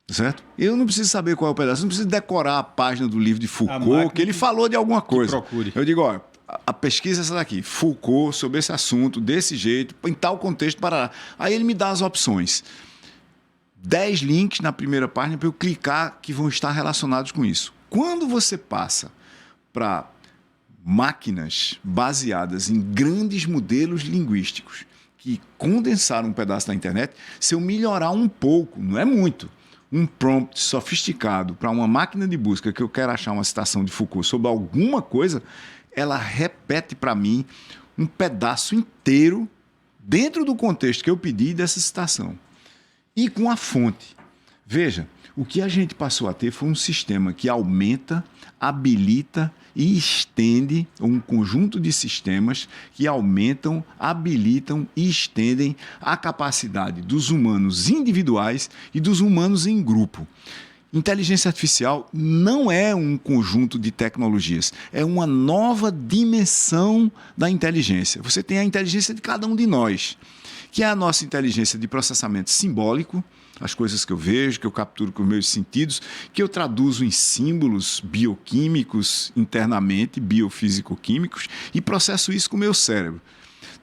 Certo? Eu não preciso saber qual é o pedaço, eu não preciso decorar a página do livro de Foucault, que ele falou de alguma coisa. Eu digo, ó, a pesquisa é essa daqui, Foucault sobre esse assunto, desse jeito, em tal contexto, para aí ele me dá as opções. 10 links na primeira página para eu clicar que vão estar relacionados com isso. Quando você passa para máquinas baseadas em grandes modelos linguísticos que condensaram um pedaço da internet, se eu melhorar um pouco, não é muito, um prompt sofisticado para uma máquina de busca que eu quero achar uma citação de Foucault sobre alguma coisa, ela repete para mim um pedaço inteiro dentro do contexto que eu pedi dessa citação. E com a fonte. Veja, o que a gente passou a ter foi um sistema que aumenta, habilita e estende, um conjunto de sistemas que aumentam, habilitam e estendem a capacidade dos humanos individuais e dos humanos em grupo. Inteligência artificial não é um conjunto de tecnologias, é uma nova dimensão da inteligência. Você tem a inteligência de cada um de nós, que é a nossa inteligência de processamento simbólico, as coisas que eu vejo, que eu capturo com os meus sentidos, que eu traduzo em símbolos bioquímicos internamente, biofísico-químicos, e processo isso com o meu cérebro.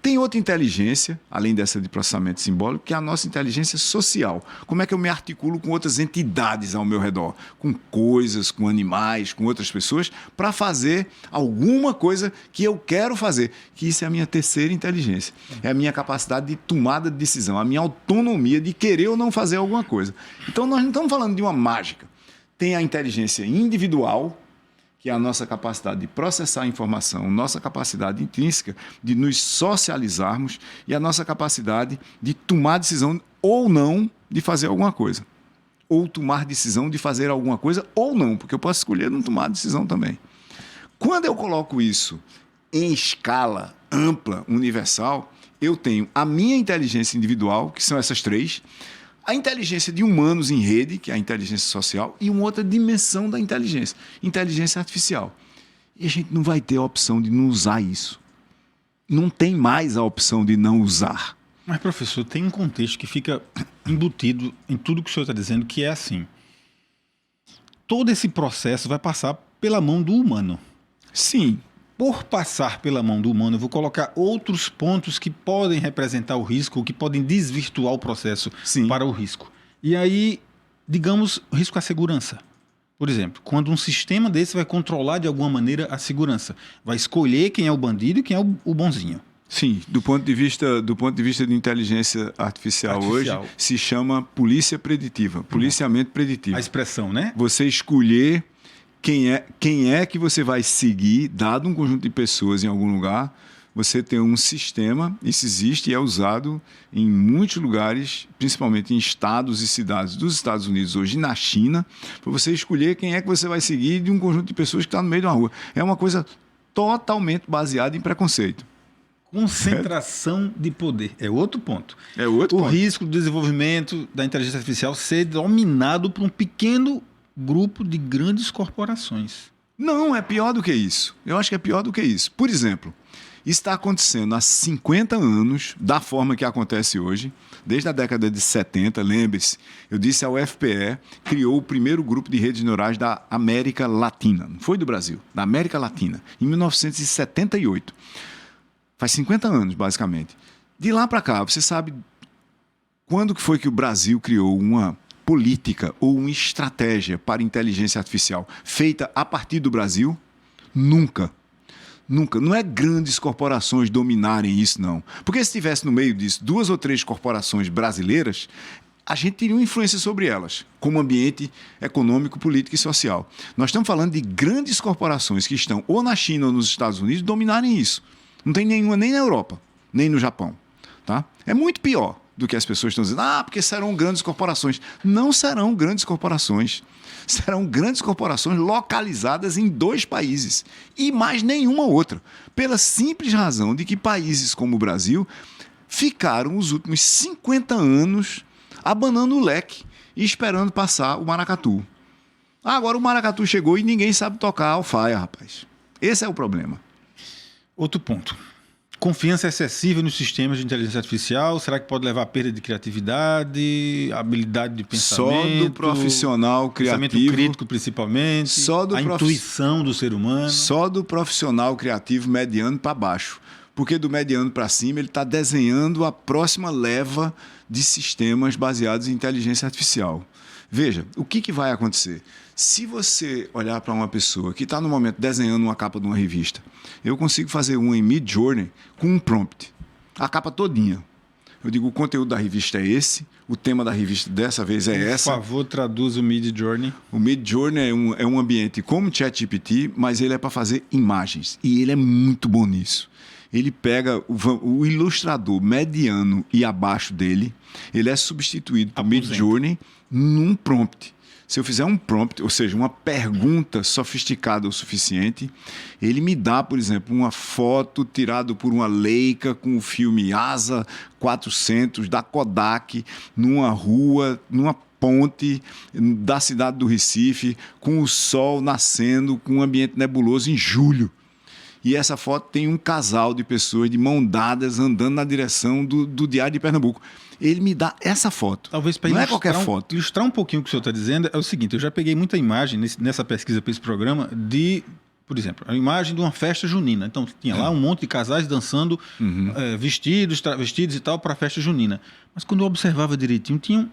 Tem outra inteligência, além dessa de processamento simbólico, que é a nossa inteligência social. Como é que eu me articulo com outras entidades ao meu redor? Com coisas, com animais, com outras pessoas, para fazer alguma coisa que eu quero fazer. Que isso é a minha terceira inteligência. É a minha capacidade de tomada de decisão, a minha autonomia de querer ou não fazer alguma coisa. Então, nós não estamos falando de uma mágica. Tem a inteligência individual, que é a nossa capacidade de processar a informação, nossa capacidade intrínseca de nos socializarmos e a nossa capacidade de tomar decisão ou não de fazer alguma coisa. Ou tomar decisão de fazer alguma coisa ou não, porque eu posso escolher não tomar decisão também. Quando eu coloco isso em escala ampla, universal, eu tenho a minha inteligência individual, que são essas três, a inteligência de humanos em rede, que é a inteligência social, e uma outra dimensão da inteligência artificial. E a gente não vai ter a opção de não usar isso. Não tem mais a opção de não usar. Mas, professor, tem um contexto que fica embutido em tudo que o senhor está dizendo, que é assim. Todo esse processo vai passar pela mão do humano. Sim. Por passar pela mão do humano, eu vou colocar outros pontos que podem representar o risco, que podem desvirtuar o processo para o risco. E aí, digamos, risco à segurança. Por exemplo, quando um sistema desse vai controlar de alguma maneira a segurança, vai escolher quem é o bandido e quem é o bonzinho. Sim, do ponto de vista de inteligência artificial hoje, se chama polícia preditiva, policiamento preditivo. A expressão, né? Você escolher quem é que você vai seguir, dado um conjunto de pessoas em algum lugar, você tem um sistema, isso existe e é usado em muitos lugares, principalmente em estados e cidades dos Estados Unidos hoje, na China, para você escolher quem é que você vai seguir de um conjunto de pessoas que está no meio de uma rua. É uma coisa totalmente baseada em preconceito. Concentração de poder. É outro ponto. É outro ponto. O risco do desenvolvimento da inteligência artificial ser dominado por um pequeno grupo de grandes corporações. Não, é pior do que isso. Eu acho que é pior do que isso. Por exemplo, isso está acontecendo há 50 anos, da forma que acontece hoje, desde a década de 70, lembre-se, eu disse, a UFPE criou o primeiro grupo de redes neurais da América Latina, não foi do Brasil, da América Latina, em 1978. Faz 50 anos, basicamente. De lá para cá, você sabe quando que foi que o Brasil criou uma política ou uma estratégia para inteligência artificial feita a partir do Brasil? Nunca. Nunca. Não é grandes corporações dominarem isso, não. Porque se estivesse no meio disso 2 ou 3 corporações brasileiras, a gente teria uma influência sobre elas, como ambiente econômico, político e social. Nós estamos falando de grandes corporações que estão ou na China ou nos Estados Unidos dominarem isso. Não tem nenhuma nem na Europa, nem no Japão. Tá? É muito pior do que as pessoas estão dizendo, porque serão grandes corporações. Não serão grandes corporações. Serão grandes corporações localizadas em 2 países e mais nenhuma outra. Pela simples razão de que países como o Brasil ficaram os últimos 50 anos abanando o leque e esperando passar o maracatu. Agora o maracatu chegou e ninguém sabe tocar a alfaia, rapaz. Esse é o problema. Outro ponto. Confiança excessiva nos sistemas de inteligência artificial, será que pode levar a perda de criatividade, habilidade de pensamento? Só do profissional criativo. Pensamento crítico, principalmente. Intuição do ser humano. Só do profissional criativo mediano para baixo. Porque do mediano para cima ele está desenhando a próxima leva de sistemas baseados em inteligência artificial. Veja, o que vai acontecer? Se você olhar para uma pessoa que está no momento desenhando uma capa de uma revista, eu consigo fazer uma em Midjourney com um prompt, a capa todinha. Eu digo, o conteúdo da revista é esse, o tema da revista dessa vez é essa. Por favor, traduz o Midjourney. O Midjourney é um ambiente como o ChatGPT, mas ele é para fazer imagens. E ele é muito bom nisso. Ele pega o ilustrador mediano e abaixo dele, ele é substituído por Midjourney num prompt. Se eu fizer um prompt, ou seja, uma pergunta sofisticada o suficiente, ele me dá, por exemplo, uma foto tirada por uma Leica com o filme Asa 400 da Kodak, numa rua, numa ponte da cidade do Recife, com o sol nascendo, com um ambiente nebuloso em julho. E essa foto tem um casal de pessoas de mão dadas andando na direção do Diário de Pernambuco. Ele me dá essa foto. Talvez para ilustrar um pouquinho o que o senhor está dizendo, é o seguinte, eu já peguei muita imagem nessa pesquisa para esse programa de, por exemplo, a imagem de uma festa junina. Então, tinha lá um monte de casais dançando vestidos e tal para a festa junina. Mas quando eu observava direitinho, tinham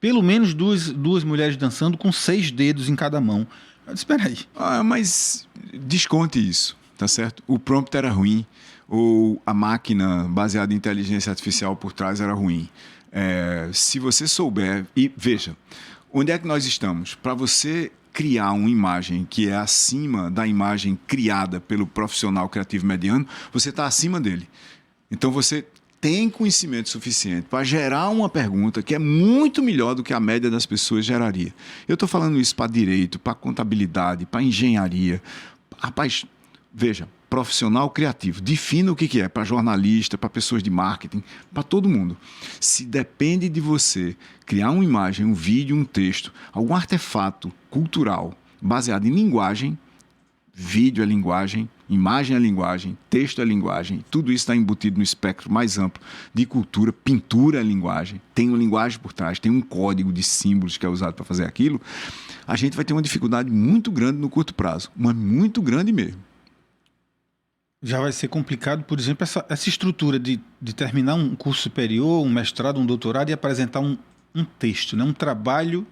pelo menos duas mulheres dançando com 6 dedos em cada mão. Eu disse, espera aí. Mas desconte isso. Tá certo? O prompt era ruim, ou a máquina baseada em inteligência artificial por trás era ruim. Se você souber... E veja, onde é que nós estamos? Para você criar uma imagem que é acima da imagem criada pelo profissional criativo mediano, você está acima dele. Então você tem conhecimento suficiente para gerar uma pergunta que é muito melhor do que a média das pessoas geraria. Eu estou falando isso para direito, para contabilidade, para engenharia. Rapaz... Veja, profissional criativo, defina o que é para jornalista, para pessoas de marketing, para todo mundo. Se depende de você criar uma imagem, um vídeo, um texto, algum artefato cultural baseado em linguagem, vídeo é linguagem, imagem é linguagem, texto é linguagem, tudo isso está embutido no espectro mais amplo de cultura, pintura é linguagem, tem uma linguagem por trás, tem um código de símbolos que é usado para fazer aquilo, a gente vai ter uma dificuldade muito grande no curto prazo, mas muito grande mesmo. Já vai ser complicado, por exemplo, essa estrutura de terminar um curso superior, um mestrado, um doutorado e apresentar um texto, né? Um trabalho,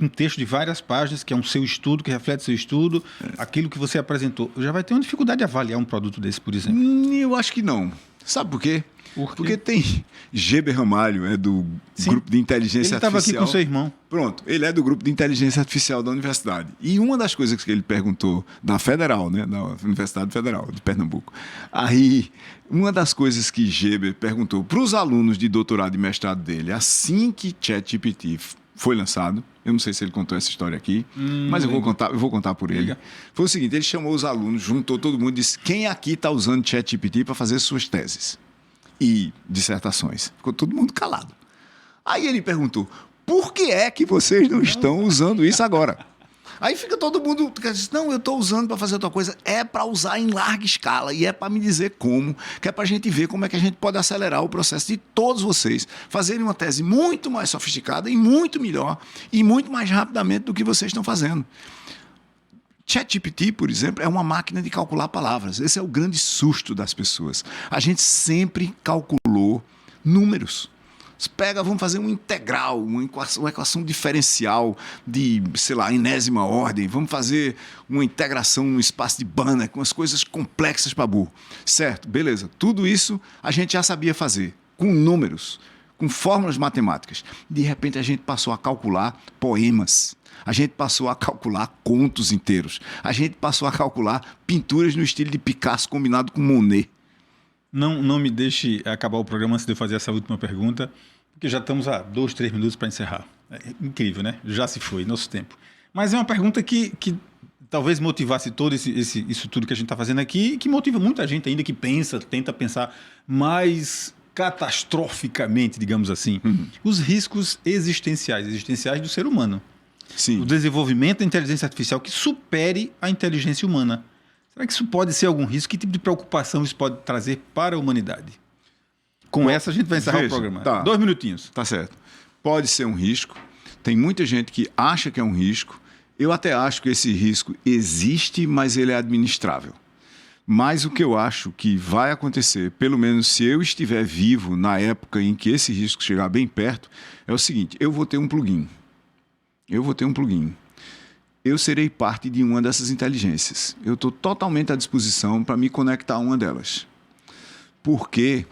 um texto de várias páginas, que é um seu estudo, que reflete seu estudo, aquilo que você apresentou. Já vai ter uma dificuldade de avaliar um produto desse, por exemplo. Eu acho que não. Sabe por quê? Porque tem Geber Ramalho, do grupo de inteligência artificial. Ele estava aqui com seu irmão. Pronto, ele é do grupo de inteligência artificial da universidade. E uma das coisas que ele perguntou, da Federal, né, da Universidade Federal de Pernambuco, aí uma das coisas que Geber perguntou para os alunos de doutorado e mestrado dele, assim que ChatGPT foi lançado, eu não sei se ele contou essa história aqui, mas eu vou contar por ele. Foi o seguinte, ele chamou os alunos, juntou todo mundo e disse, quem aqui está usando ChatGPT para fazer suas teses e dissertações? Ficou todo mundo calado. Aí ele perguntou, por que é que vocês não estão usando isso agora? Aí fica todo mundo, não, eu estou usando para fazer outra coisa. É para usar em larga escala e é para me dizer como, que é para a gente ver como é que a gente pode acelerar o processo de todos vocês fazerem uma tese muito mais sofisticada e muito melhor e muito mais rapidamente do que vocês estão fazendo. ChatGPT, por exemplo, é uma máquina de calcular palavras. Esse é o grande susto das pessoas. A gente sempre calculou números. Vamos fazer uma integral, uma equação diferencial de, sei lá, enésima ordem. Vamos fazer uma integração no espaço de Banach, com as coisas complexas para burro. Certo, beleza. Tudo isso a gente já sabia fazer, com números, com fórmulas matemáticas. De repente a gente passou a calcular poemas. A gente passou a calcular contos inteiros. A gente passou a calcular pinturas no estilo de Picasso combinado com Monet. Não me deixe acabar o programa antes de eu fazer essa última pergunta, porque já estamos a 2, 3 minutos para encerrar. É incrível, né? Já se foi, nosso tempo. Mas é uma pergunta que talvez motivasse todo isso tudo que a gente está fazendo aqui, e que motiva muita gente ainda que tenta pensar mais catastroficamente, digamos assim. Os riscos existenciais do ser humano. Sim. O desenvolvimento da inteligência artificial que supere a inteligência humana. Será que isso pode ser algum risco? Que tipo de preocupação isso pode trazer para a humanidade? Com essa a gente vai encerrar o programa. Tá. 2 minutinhos. Tá certo. Pode ser um risco. Tem muita gente que acha que é um risco. Eu até acho que esse risco existe, mas ele é administrável. Mas o que eu acho que vai acontecer, pelo menos se eu estiver vivo na época em que esse risco chegar bem perto, é o seguinte: eu vou ter um plugin. Eu serei parte de uma dessas inteligências. Eu estou totalmente à disposição para me conectar a uma delas. Porque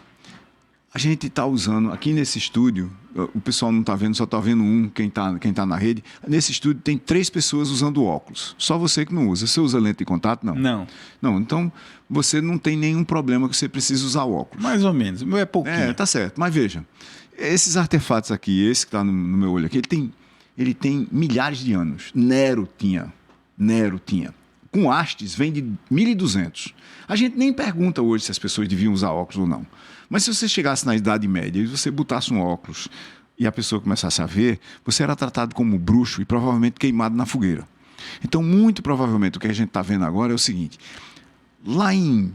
a gente está usando, aqui nesse estúdio, o pessoal não está vendo, só está vendo quem tá na rede. Nesse estúdio tem 3 pessoas usando óculos. Só você que não usa. Você usa lente de contato? Não. Não, então você não tem nenhum problema que você precisa usar óculos. Mais ou menos. O meu é pouquinho. Tá certo. Mas veja, esses artefatos aqui, esse que está no meu olho aqui, ele tem milhares de anos. Nero tinha. Com hastes vem de 1200. A gente nem pergunta hoje se as pessoas deviam usar óculos ou não. Mas se você chegasse na Idade Média e você botasse um óculos e a pessoa começasse a ver, você era tratado como bruxo e provavelmente queimado na fogueira. Então, muito provavelmente, o que a gente está vendo agora é o seguinte: lá em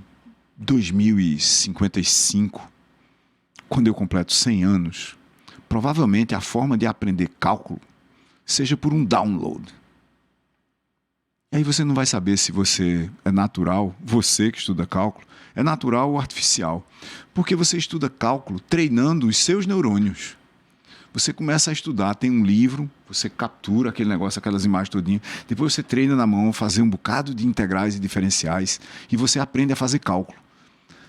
2055, quando eu completo 100 anos, provavelmente a forma de aprender cálculo seja por um download. E aí você não vai saber se você é natural, você que estuda cálculo, é natural ou artificial. Porque você estuda cálculo treinando os seus neurônios. Você começa a estudar, tem um livro, você captura aquele negócio, aquelas imagens todinhas, depois você treina na mão, fazer um bocado de integrais e diferenciais, e você aprende a fazer cálculo.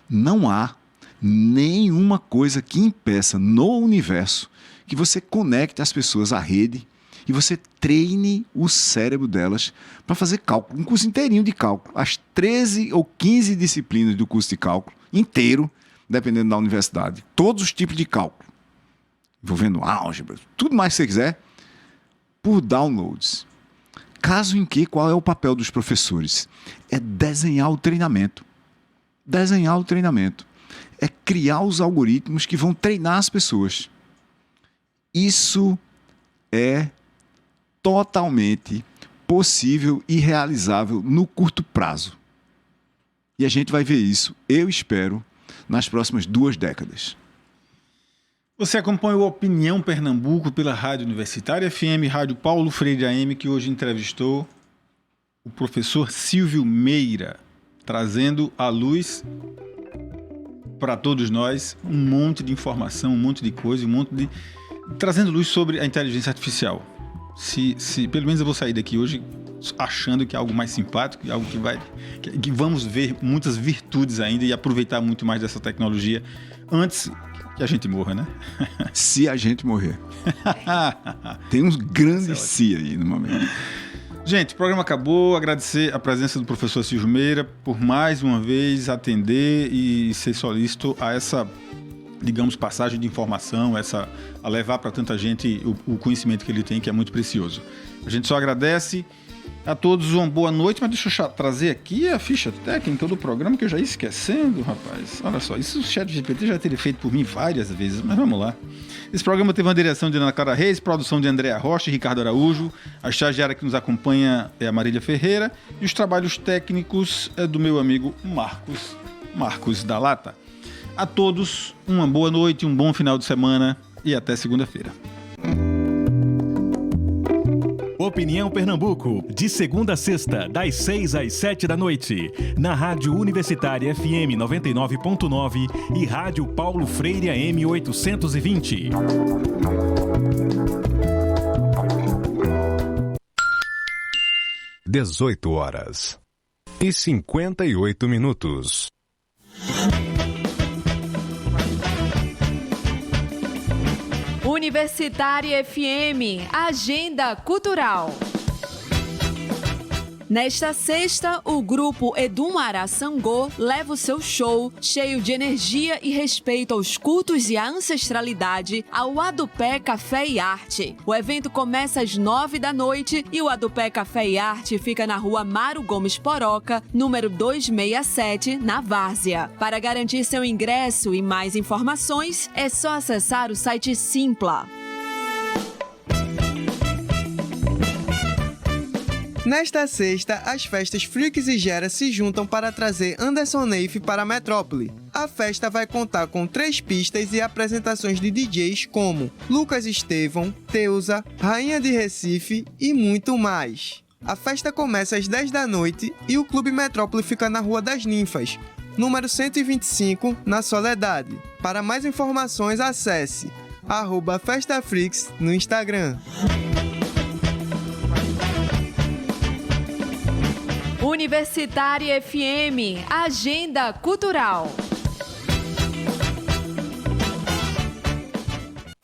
Não há nenhuma coisa que impeça no universo que você conecte as pessoas à rede e você treine o cérebro delas para fazer cálculo, um curso inteirinho de cálculo. As 13 ou 15 disciplinas do curso de cálculo, inteiro, dependendo da universidade. Todos os tipos de cálculo, envolvendo álgebra, tudo mais que você quiser, por downloads. Caso em que, qual é o papel dos professores? É desenhar o treinamento. Desenhar o treinamento. É criar os algoritmos que vão treinar as pessoas. Isso é totalmente possível e realizável no curto prazo. E a gente vai ver isso, eu espero, nas próximas 2 décadas. Você acompanha o Opinião Pernambuco pela Rádio Universitária FM, Rádio Paulo Freire AM, que hoje entrevistou o professor Silvio Meira, trazendo à luz para todos nós um monte de informação, um monte de coisa, trazendo luz sobre a inteligência artificial. Se pelo menos eu vou sair daqui hoje achando que é algo mais simpático, algo que vamos ver muitas virtudes ainda e aproveitar muito mais dessa tecnologia antes que a gente morra, né? Se a gente morrer. Tem uns grandes se aí no momento. Gente, o programa acabou. Agradecer a presença do professor Silvio Meira por mais uma vez atender e ser solícito a essa, digamos, passagem de informação, a levar para tanta gente o conhecimento que ele tem, que é muito precioso. A gente só agradece a todos, uma boa noite, mas deixa eu trazer aqui a ficha técnica do programa, que eu já ia esquecendo, rapaz. Olha só, isso o ChatGPT já teria feito por mim várias vezes, mas vamos lá. Esse programa teve uma direção de Ana Clara Reis, produção de Andréa Rocha e Ricardo Araújo, a estagiária que nos acompanha é a Marília Ferreira, e os trabalhos técnicos é do meu amigo Marcos da Lata. A todos, uma boa noite, um bom final de semana e até segunda-feira. Opinião Pernambuco, de segunda a sexta, das 6 às 7 da noite, na Rádio Universitária FM 99.9 e Rádio Paulo Freire AM 820. 18h58. Universitária FM, Agenda Cultural. Nesta sexta, o grupo Edum Araçangô leva o seu show, cheio de energia e respeito aos cultos e à ancestralidade, ao Adupé Café e Arte. O evento começa às 9 da noite e o Adupé Café e Arte fica na rua Mário Gomes Poroca, número 267, na Várzea. Para garantir seu ingresso e mais informações, é só acessar o site Simpla. Nesta sexta, as festas Freaks e Gera se juntam para trazer Anderson Neif para a metrópole. A festa vai contar com 3 pistas e apresentações de DJs como Lucas Estevão, Teusa, Rainha de Recife e muito mais. A festa começa às 10 da noite e o Clube Metrópole fica na Rua das Ninfas, número 125, na Soledade. Para mais informações, acesse @FestaFreaks no Instagram. Universitária FM, Agenda Cultural.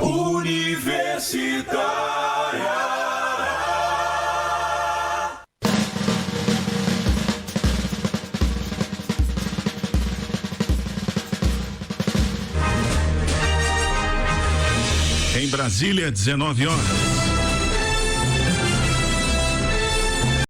Universitária. Em Brasília, 19 horas.